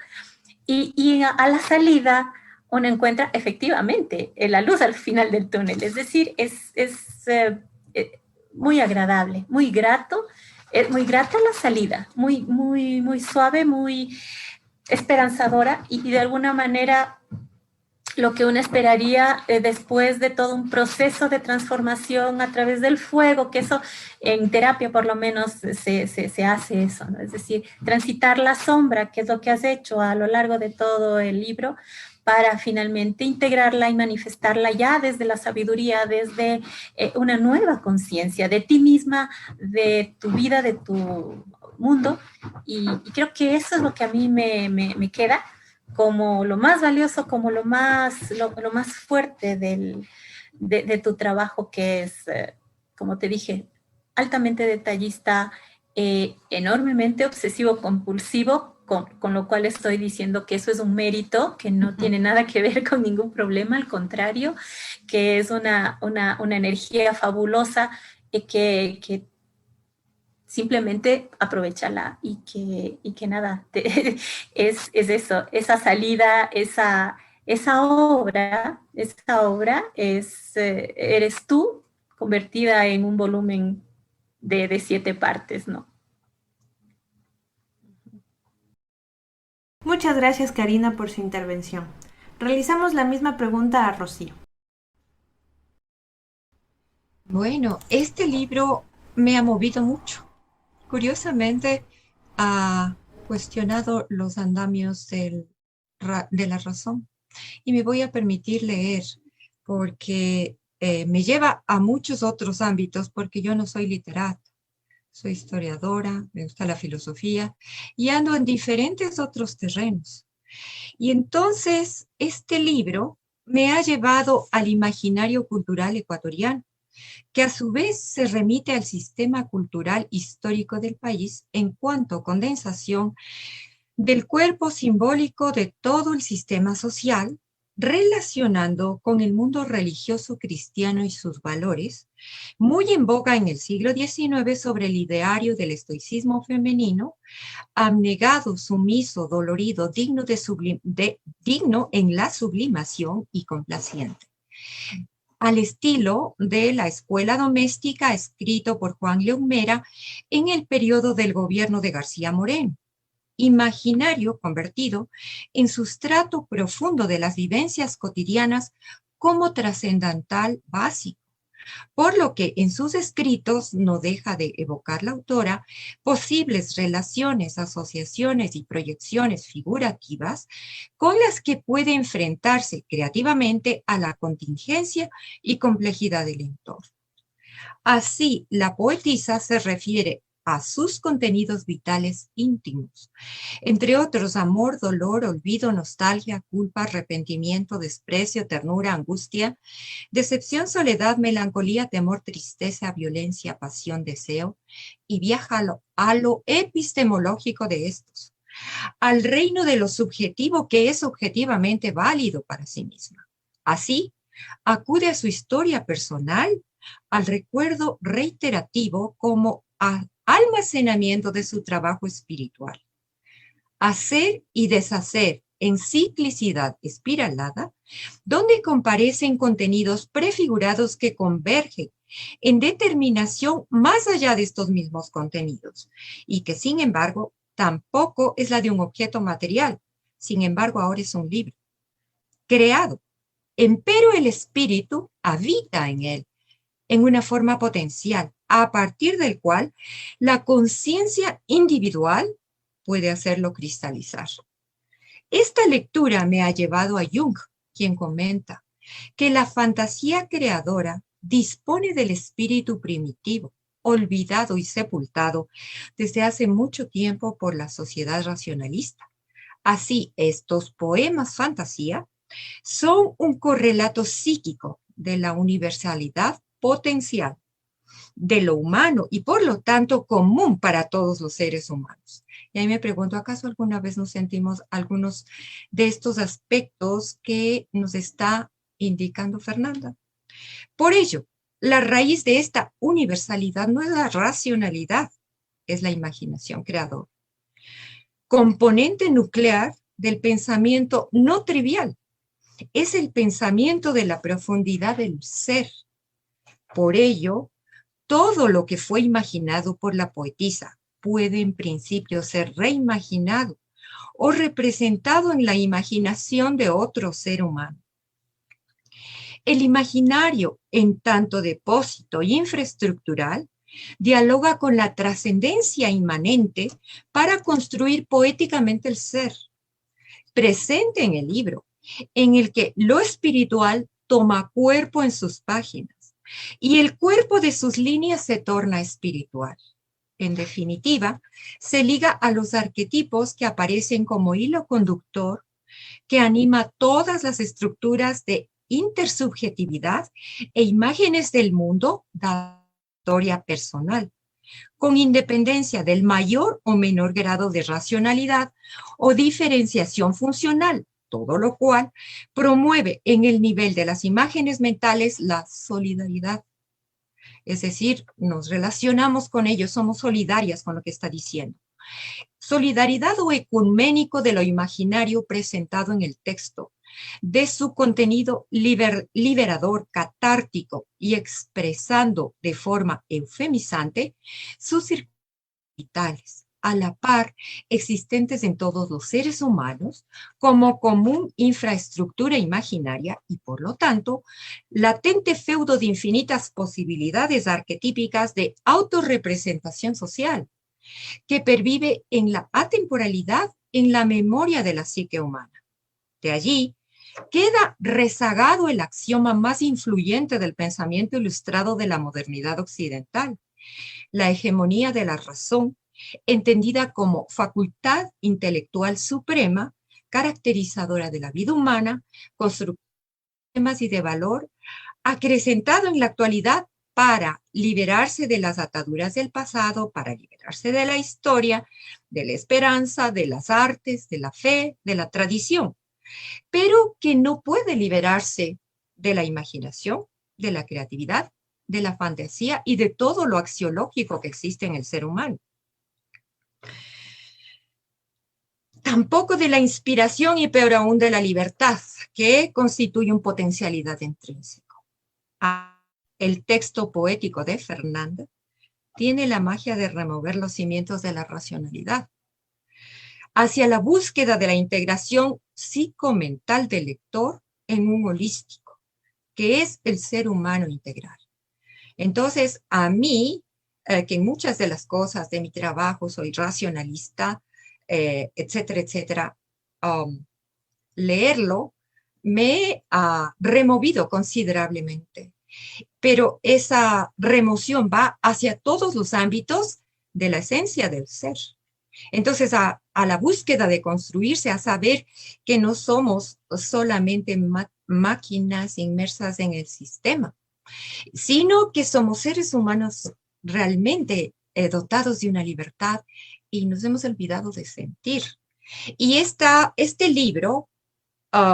y a la salida uno encuentra efectivamente la luz al final del túnel, es decir, es muy agradable, muy grato es muy grata la salida, muy, muy, muy suave, muy esperanzadora y de alguna manera lo que uno esperaría después de todo un proceso de transformación a través del fuego, que eso en terapia por lo menos se hace eso, ¿no? Es decir, transitar la sombra, que es lo que has hecho a lo largo de todo el libro, para finalmente integrarla y manifestarla ya desde la sabiduría, desde una nueva conciencia de ti misma, de tu vida, de tu mundo. Y creo que eso es lo que a mí me queda como lo más valioso, como lo más fuerte de tu trabajo, que es, como te dije, altamente detallista, enormemente obsesivo-compulsivo, con lo cual estoy diciendo que eso es un mérito, que no tiene nada que ver con ningún problema, al contrario, que es una energía fabulosa que simplemente aprovechala y que nada, es eso, esa salida, esa obra es, eres tú convertida en un volumen de 7 partes, ¿no? Muchas gracias, Karina, por su intervención. Realizamos la misma pregunta a Rocío. Bueno, este libro me ha movido mucho. Curiosamente, ha cuestionado los andamios de la razón. Y me voy a permitir leer porque me lleva a muchos otros ámbitos, porque yo no soy literata, soy historiadora, me gusta la filosofía y ando en diferentes otros terrenos. Y entonces este libro me ha llevado al imaginario cultural ecuatoriano, que a su vez se remite al sistema cultural histórico del país en cuanto a condensación del cuerpo simbólico de todo el sistema social, relacionando con el mundo religioso cristiano y sus valores, muy en boga en el siglo XIX sobre el ideario del estoicismo femenino, abnegado, sumiso, dolorido, digno en la sublimación y complaciente, al estilo de la escuela doméstica escrito por Juan León Mera en el periodo del gobierno de García Moreno, imaginario convertido en sustrato profundo de las vivencias cotidianas como trascendental básico, por lo que en sus escritos no deja de evocar la autora posibles relaciones, asociaciones y proyecciones figurativas con las que puede enfrentarse creativamente a la contingencia y complejidad del entorno. Así, la poetisa se refiere a sus contenidos vitales íntimos, entre otros amor, dolor, olvido, nostalgia, culpa, arrepentimiento, desprecio, ternura, angustia, decepción, soledad, melancolía, temor, tristeza, violencia, pasión, deseo, y viaja a lo epistemológico de estos, al reino de lo subjetivo que es objetivamente válido para sí misma. Así, acude a su historia personal, al recuerdo reiterativo como almacenamiento de su trabajo espiritual. Hacer y deshacer en ciclicidad espiralada, donde comparecen contenidos prefigurados que convergen en determinación más allá de estos mismos contenidos, y que sin embargo tampoco es la de un objeto material, sin embargo ahora es un libro, creado, empero el espíritu habita en él, en una forma potencial, a partir del cual la conciencia individual puede hacerlo cristalizar. Esta lectura me ha llevado a Jung, quien comenta que la fantasía creadora dispone del espíritu primitivo, olvidado y sepultado desde hace mucho tiempo por la sociedad racionalista. Así, estos poemas fantasía son un correlato psíquico de la universalidad potencial de lo humano y por lo tanto común para todos los seres humanos. Y ahí me pregunto, ¿acaso alguna vez nos sentimos algunos de estos aspectos que nos está indicando Fernanda? Por ello, la raíz de esta universalidad no es la racionalidad, es la imaginación creadora. Componente nuclear del pensamiento no trivial, es el pensamiento de la profundidad del ser. Por ello, todo lo que fue imaginado por la poetisa puede en principio ser reimaginado o representado en la imaginación de otro ser humano. El imaginario, en tanto depósito infraestructural, dialoga con la trascendencia inmanente para construir poéticamente el ser, presente en el libro, en el que lo espiritual toma cuerpo en sus páginas y el cuerpo de sus líneas se torna espiritual. En definitiva, se liga a los arquetipos que aparecen como hilo conductor que anima todas las estructuras de intersubjetividad e imágenes del mundo de la historia personal, con independencia del mayor o menor grado de racionalidad o diferenciación funcional, todo lo cual promueve en el nivel de las imágenes mentales la solidaridad. Es decir, nos relacionamos con ellos, somos solidarias con lo que está diciendo. Solidaridad o ecuménico de lo imaginario presentado en el texto, de su contenido liberador, catártico y expresando de forma eufemizante sus circunstancias vitales, a la par existentes en todos los seres humanos como común infraestructura imaginaria y por lo tanto latente feudo de infinitas posibilidades arquetípicas de autorrepresentación social que pervive en la atemporalidad en la memoria de la psique humana. De allí queda rezagado el axioma más influyente del pensamiento ilustrado de la modernidad occidental, la hegemonía de la razón, entendida como facultad intelectual suprema, caracterizadora de la vida humana, constructora de temas y de valor, acrecentado en la actualidad para liberarse de las ataduras del pasado, para liberarse de la historia, de la esperanza, de las artes, de la fe, de la tradición, pero que no puede liberarse de la imaginación, de la creatividad, de la fantasía y de todo lo axiológico que existe en el ser humano. Tampoco de la inspiración y peor aún de la libertad, que constituye una potencialidad intrínseca. El texto poético de Fernanda tiene la magia de remover los cimientos de la racionalidad hacia la búsqueda de la integración psicomental del lector en un holístico, que es el ser humano integral. Entonces, a mí, que en muchas de las cosas de mi trabajo soy racionalista, etcétera, etcétera, leerlo me ha removido considerablemente. Pero esa remoción va hacia todos los ámbitos de la esencia del ser. Entonces, a la búsqueda de construirse, a saber que no somos solamente máquinas inmersas en el sistema, sino que somos seres humanos realmente dotados de una libertad y nos hemos olvidado de sentir. Y este libro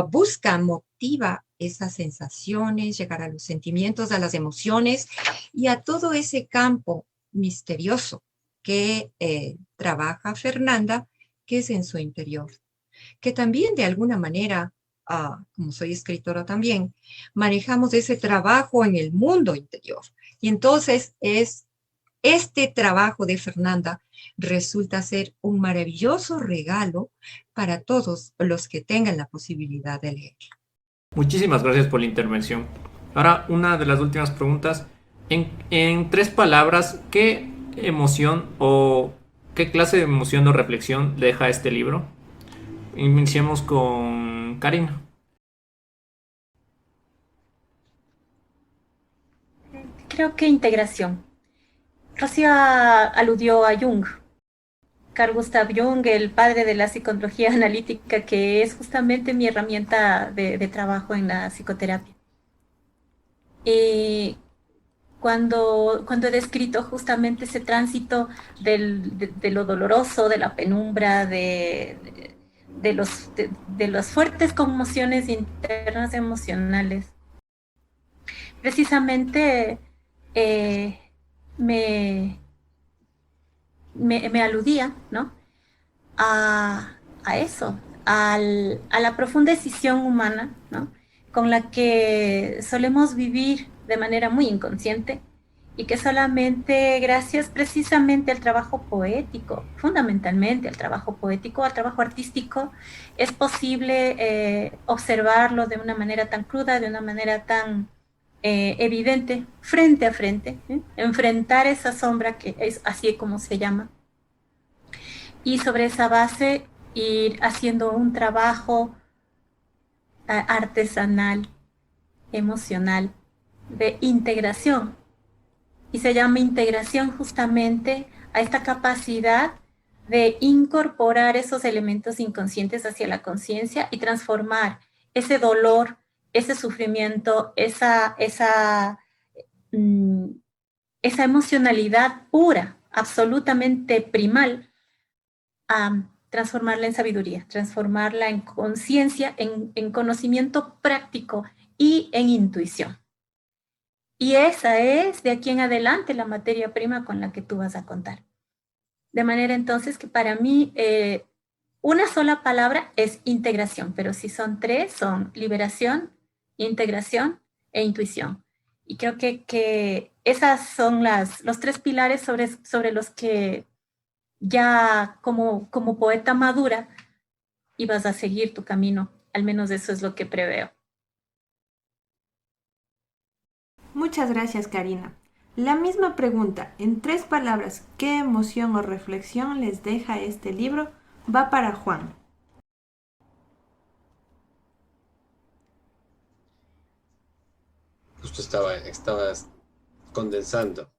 busca, motiva esas sensaciones, llegar a los sentimientos, a las emociones y a todo ese campo misterioso que trabaja Fernanda, que es en su interior, que también de alguna manera, como soy escritora también, manejamos ese trabajo en el mundo interior. Y entonces este trabajo de Fernanda resulta ser un maravilloso regalo para todos los que tengan la posibilidad de leerlo. Muchísimas gracias por la intervención. Ahora, una de las últimas preguntas. En 3 palabras, ¿qué emoción o qué clase de emoción o reflexión deja este libro? Iniciemos con Karina. Creo que integración. Rocío aludió a Jung, Carl Gustav Jung, el padre de la psicología analítica, que es justamente mi herramienta de trabajo en la psicoterapia. Cuando he descrito justamente ese tránsito de lo doloroso, de la penumbra, de las fuertes conmociones internas emocionales, precisamente me aludía, ¿no?, a eso, a la profunda decisión humana, ¿no?, con la que solemos vivir de manera muy inconsciente y que solamente gracias precisamente al trabajo poético, fundamentalmente al trabajo poético, al trabajo artístico, es posible observarlo de una manera tan cruda, de una manera tan evidente, frente a frente, enfrentar esa sombra que es así como se llama, y sobre esa base ir haciendo un trabajo artesanal, emocional, de integración. Y se llama integración justamente a esta capacidad de incorporar esos elementos inconscientes hacia la conciencia y transformar ese dolor, ese sufrimiento, esa emocionalidad pura, absolutamente primal, a transformarla en sabiduría, transformarla en conciencia, en conocimiento práctico y en intuición. Y esa es de aquí en adelante la materia prima con la que tú vas a contar. De manera entonces que para mí una sola palabra es integración, pero si son tres, son liberación, integración e intuición. Y creo que esas son los tres pilares sobre los que ya como poeta madura ibas a seguir tu camino. Al menos eso es lo que preveo. Muchas gracias, Karina. La misma pregunta, en 3 palabras, ¿qué emoción o reflexión les deja este libro? Va para Juan. Justo estabas condensando,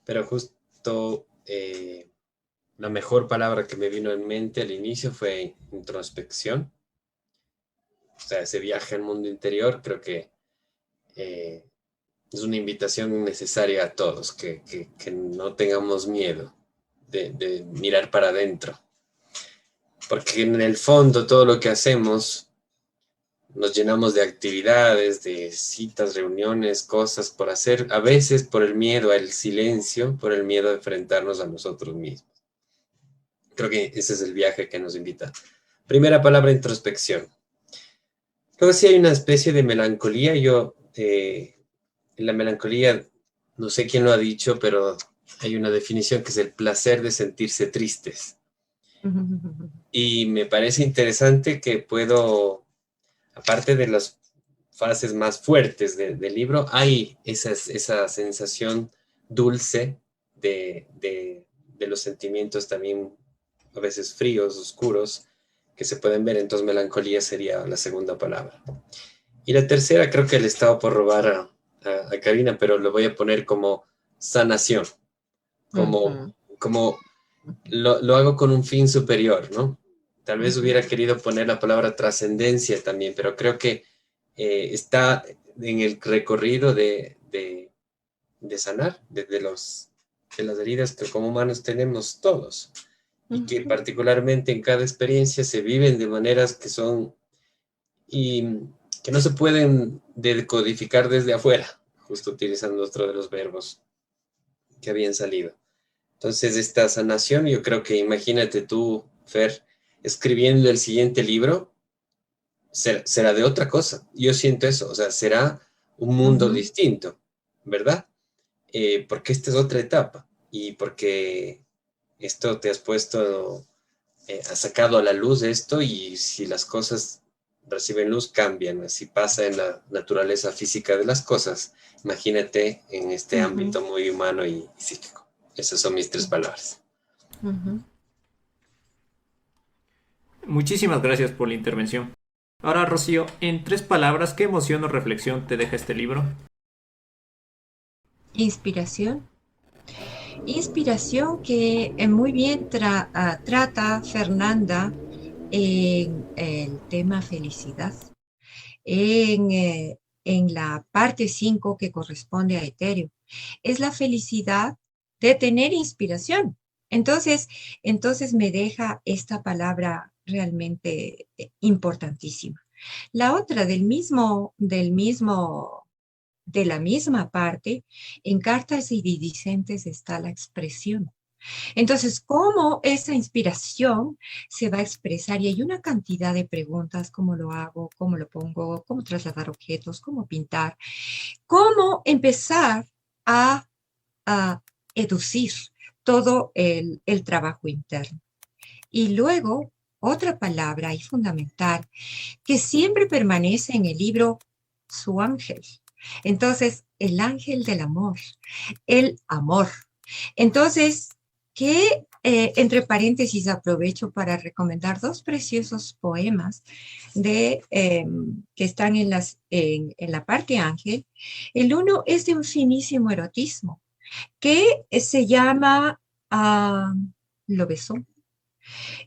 pero justo la mejor palabra que me vino en mente al inicio fue introspección. O sea, ese viaje al mundo interior creo que es una invitación necesaria a todos, que no tengamos miedo de mirar para adentro. Porque en el fondo todo lo que hacemos nos llenamos de actividades, de citas, reuniones, cosas por hacer, a veces por el miedo al silencio, por el miedo a enfrentarnos a nosotros mismos. Creo que ese es el viaje que nos invita. Primera palabra, introspección. Luego sí hay una especie de melancolía. La melancolía, no sé quién lo ha dicho, pero hay una definición que es el placer de sentirse tristes. Y me parece interesante que puedo, aparte de las frases más fuertes del libro, hay esa sensación dulce de los sentimientos también a veces fríos, oscuros, que se pueden ver. Entonces melancolía sería la segunda palabra. Y la tercera creo que le estaba por robar a Karina, pero lo voy a poner como sanación, como lo hago con un fin superior, ¿no? Tal vez hubiera querido poner la palabra trascendencia también, pero creo que está en el recorrido de sanar, de las heridas que como humanos tenemos todos, y que particularmente en cada experiencia se viven de maneras que son y que no se pueden decodificar desde afuera, justo utilizando otro de los verbos que habían salido. Entonces, esta sanación, yo creo que imagínate tú, Fer, escribiendo el siguiente libro, será de otra cosa. Yo siento eso, o sea, será un mundo distinto, ¿verdad? Porque esta es otra etapa y porque esto te has puesto, has sacado a la luz esto, y si las cosas reciben luz, cambian. Así pasa en la naturaleza física de las cosas. Imagínate en este ámbito muy humano y psíquico. Esas son mis 3 palabras. Muchísimas gracias por la intervención. Ahora, Rocío, en 3 palabras, ¿qué emoción o reflexión te deja este libro? Inspiración. Inspiración que muy bien trata Fernanda en el tema felicidad, en la parte 5 que corresponde a etéreo. Es la felicidad de tener inspiración. Entonces me deja esta palabra realmente importantísima. La otra de la misma parte, en Cartas Iridiscentes está la expresión. Entonces, ¿cómo esa inspiración se va a expresar? Y hay una cantidad de preguntas: ¿cómo lo hago? ¿Cómo lo pongo? ¿Cómo trasladar objetos? ¿Cómo pintar? ¿Cómo empezar a educir todo el trabajo interno. Y luego, otra palabra y fundamental que siempre permanece en el libro, su ángel. Entonces, el ángel del amor, el amor. Entonces, que entre paréntesis aprovecho para recomendar dos preciosos poemas que están en la parte ángel. El uno es de un finísimo erotismo que se llama Lo besó.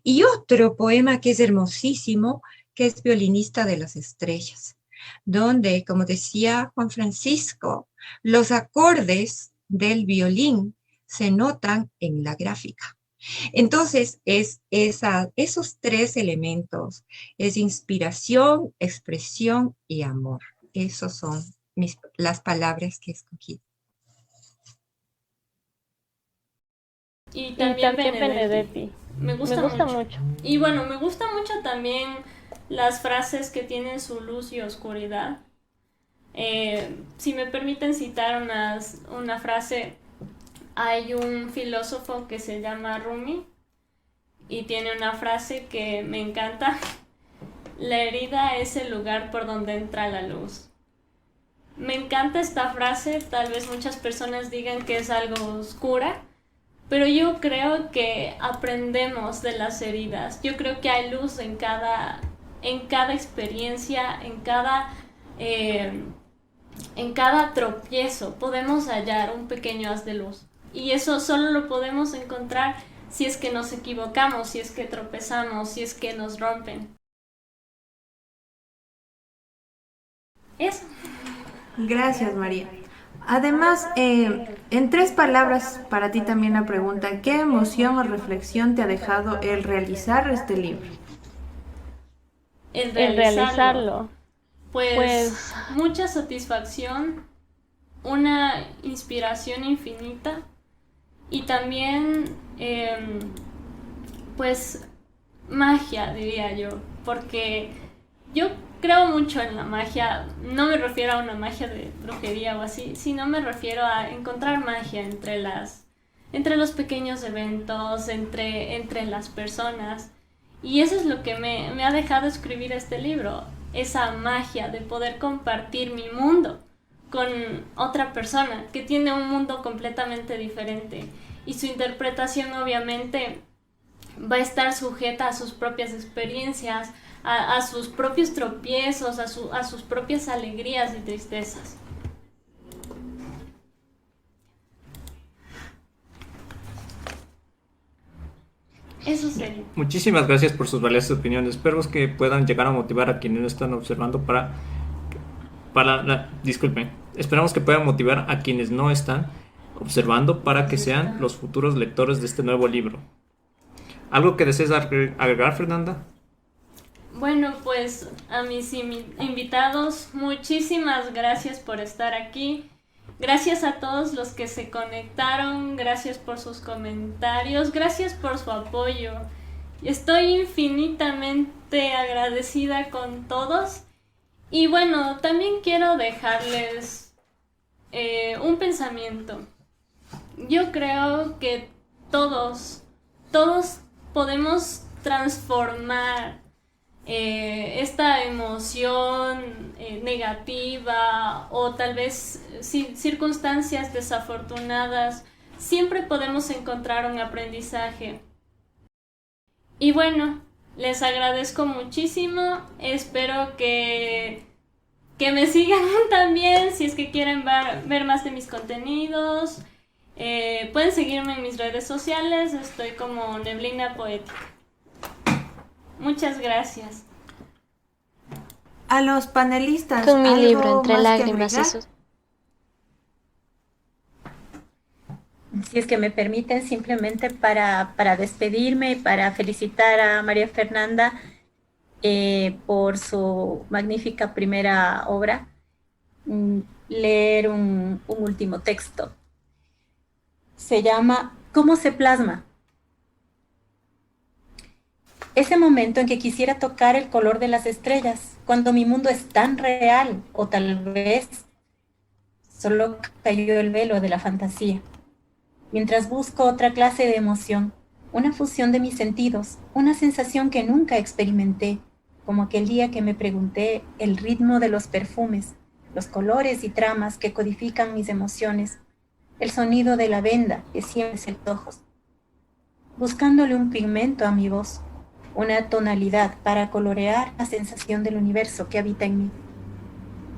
Y otro poema que es hermosísimo, que es Violinista de las Estrellas, donde, como decía Juan Francisco, los acordes del violín se notan en la gráfica. Entonces, esos tres elementos, es inspiración, expresión y amor. Esas son las palabras que escogí. Y también Benedetti. Me gusta mucho. Y bueno, me gusta mucho también las frases que tienen su luz y oscuridad. Si me permiten citar una frase, hay un filósofo que se llama Rumi y tiene una frase que me encanta: la herida es el lugar por donde entra la luz. Me encanta esta frase, tal vez muchas personas digan que es algo oscura, pero yo creo que aprendemos de las heridas. Yo creo que hay luz en cada experiencia, en cada tropiezo. Podemos hallar un pequeño haz de luz. Y eso solo lo podemos encontrar si es que nos equivocamos, si es que tropezamos, si es que nos rompen. Eso. Gracias, María. Además, en 3 palabras, para ti también la pregunta: ¿qué emoción o reflexión te ha dejado el realizar este libro? El realizarlo. Pues mucha satisfacción, una inspiración infinita y también, pues, magia, diría yo, porque yo creo mucho en la magia. No me refiero a una magia de brujería o así, sino me refiero a encontrar magia entre los pequeños eventos, entre las personas. Y eso es lo que me ha dejado escribir este libro, esa magia de poder compartir mi mundo con otra persona que tiene un mundo completamente diferente, y su interpretación obviamente va a estar sujeta a sus propias experiencias, a sus propios tropiezos, a sus propias alegrías y tristezas. Eso sería. Muchísimas gracias por sus valiosas opiniones. Espero que puedan llegar a motivar a quienes no están observando disculpen. Esperamos que puedan motivar a quienes no están observando para que sean los futuros lectores de este nuevo libro. ¿Algo que desees agregar, Fernanda? Bueno, pues a mis invitados, muchísimas gracias por estar aquí. Gracias a todos los que se conectaron, gracias por sus comentarios, gracias por su apoyo. Estoy infinitamente agradecida con todos. Y bueno, también quiero dejarles un pensamiento. Yo creo que todos podemos transformar esta emoción negativa o tal vez circunstancias desafortunadas. Siempre podemos encontrar un aprendizaje. Y bueno, les agradezco muchísimo. Espero que me sigan también si es que quieren ver más de mis contenidos. Pueden seguirme en mis redes sociales. Estoy como Neblina Poética. Muchas gracias. A los panelistas, Con mi libro ¿algo Entre más que lágrimas y agregar? Si es que me permiten, simplemente para despedirme y para felicitar a María Fernanda por su magnífica primera obra, leer un último texto. Se llama ¿Cómo se plasma? Ese momento en que quisiera tocar el color de las estrellas, cuando mi mundo es tan real, o tal vez solo cayó el velo de la fantasía. mientras busco otra clase de emoción, una fusión de mis sentidos, una sensación que nunca experimenté, como aquel día que me pregunté el ritmo de los perfumes, los colores y tramas que codifican mis emociones, el sonido de la venda que siembra mis ojos, buscándole un pigmento a mi voz, una tonalidad para colorear la sensación del universo que habita en mí.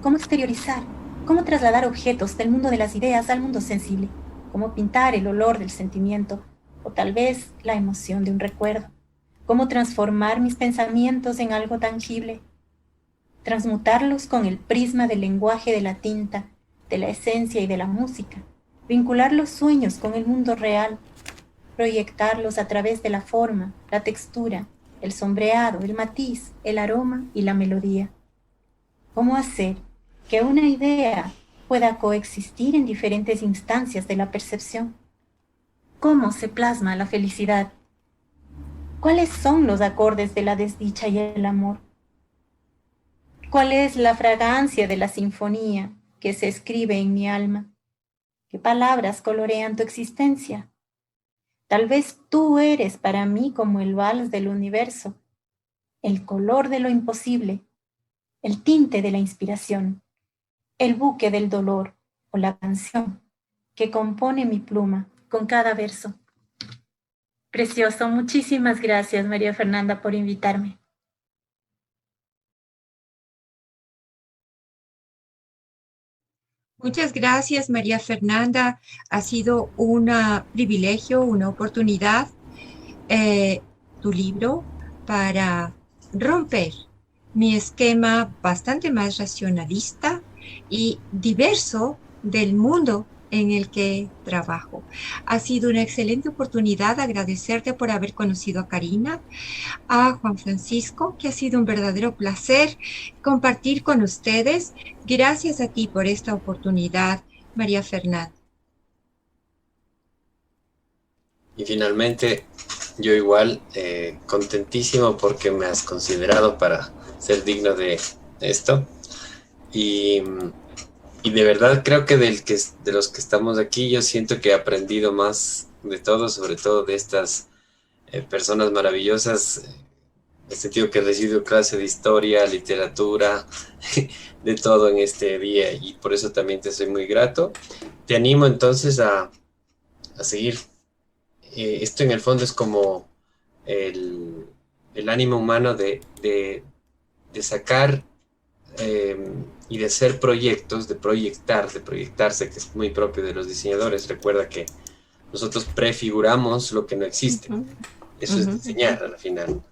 ¿Cómo exteriorizar? ¿Cómo trasladar objetos del mundo de las ideas al mundo sensible? ¿Cómo pintar el olor del sentimiento? O tal vez la emoción de un recuerdo. ¿Cómo transformar mis pensamientos en algo tangible? Transmutarlos con el prisma del lenguaje de la tinta, de la esencia y de la música. Vincular los sueños con el mundo real. Proyectarlos a través de la forma, la textura, el sombreado, el matiz, el aroma y la melodía. ¿Cómo hacer que una idea pueda coexistir en diferentes instancias de la percepción? ¿Cómo se plasma la felicidad? ¿Cuáles son los acordes de la desdicha y el amor? ¿Cuál es la fragancia de la sinfonía que se escribe en mi alma? ¿Qué palabras colorean tu existencia? Tal vez tú eres para mí como el vals del universo, el color de lo imposible, el tinte de la inspiración, el buque del dolor o la canción que compone mi pluma con cada verso. Precioso, muchísimas gracias, María Fernanda, por invitarme. Muchas gracias, María Fernanda. Ha sido un privilegio, una oportunidad, tu libro, para romper mi esquema bastante más racionalista y diverso del mundo en el que trabajo. Ha sido una excelente oportunidad agradecerte por haber conocido a Karina, a Juan Francisco, que ha sido un verdadero placer compartir con ustedes. Gracias a ti por esta oportunidad, María Fernanda. Y finalmente, yo igual, contentísimo porque me has considerado para ser digno de esto. Y de verdad creo que de los que estamos aquí, yo siento que he aprendido más de todo, sobre todo de estas personas maravillosas. En el sentido que he recibido clase de historia, literatura, de todo en este día, y por eso también te soy muy grato. Te animo entonces a seguir. Esto en el fondo es como el ánimo humano de sacar y de hacer proyectos, de proyectarse, que es muy propio de los diseñadores. Recuerda que nosotros prefiguramos lo que no existe. Eso es diseñar al final.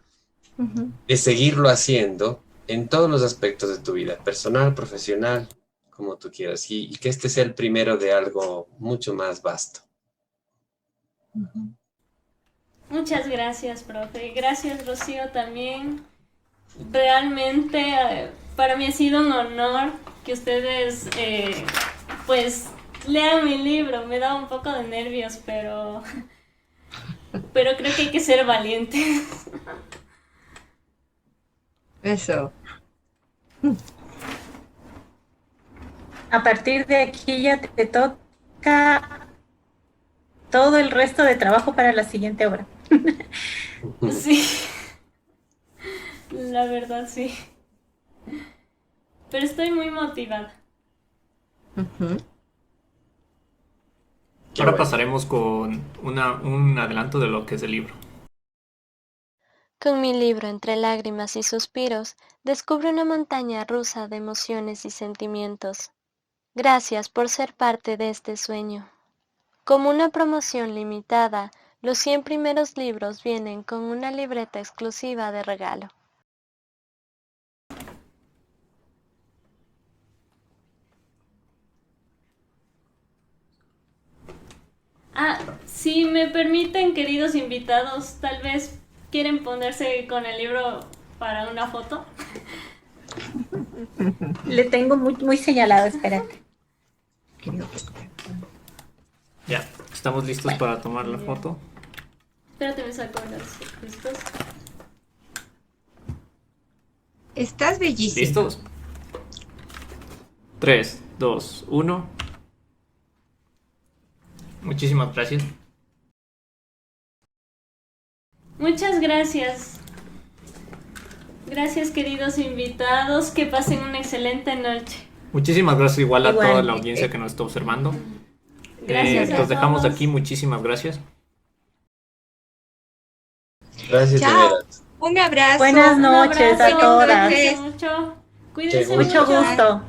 De seguirlo haciendo en todos los aspectos de tu vida, personal, profesional, como tú quieras, y que este sea el primero de algo mucho más vasto. Muchas gracias, profe. Gracias, Rocío, también. Realmente para mí ha sido un honor que ustedes pues lean mi libro. Me da un poco de nervios, pero creo que hay que ser valientes. Eso. A partir de aquí ya te toca todo el resto de trabajo para la siguiente obra. Sí, la verdad sí. Pero estoy muy motivada. Ahora pasaremos con un adelanto de lo que es el libro. Con mi libro Entre lágrimas y suspiros, descubro una montaña rusa de emociones y sentimientos. Gracias por ser parte de este sueño. Como una promoción limitada, los 100 primeros libros vienen con una libreta exclusiva de regalo. Si me permiten, queridos invitados, tal vez quieren ponerse con el libro para una foto. Le tengo muy señalado, espérate. Ya, estamos listos para tomar la foto. Espérate, me saco los listos. Estás bellísimo. ¿Listos? 3, 2, 1. Muchísimas gracias. Muchas gracias. Gracias, queridos invitados. Que pasen una excelente noche. Muchísimas gracias igual a Igual. toda la audiencia que nos está observando. Gracias a Los dejamos todos. aquí. Muchísimas gracias. Gracias, Chao. señoras. Un abrazo. Buenas Un noches abrazo, a todas. cuídense mucho. Cuídense Qué Mucho mucho. gusto.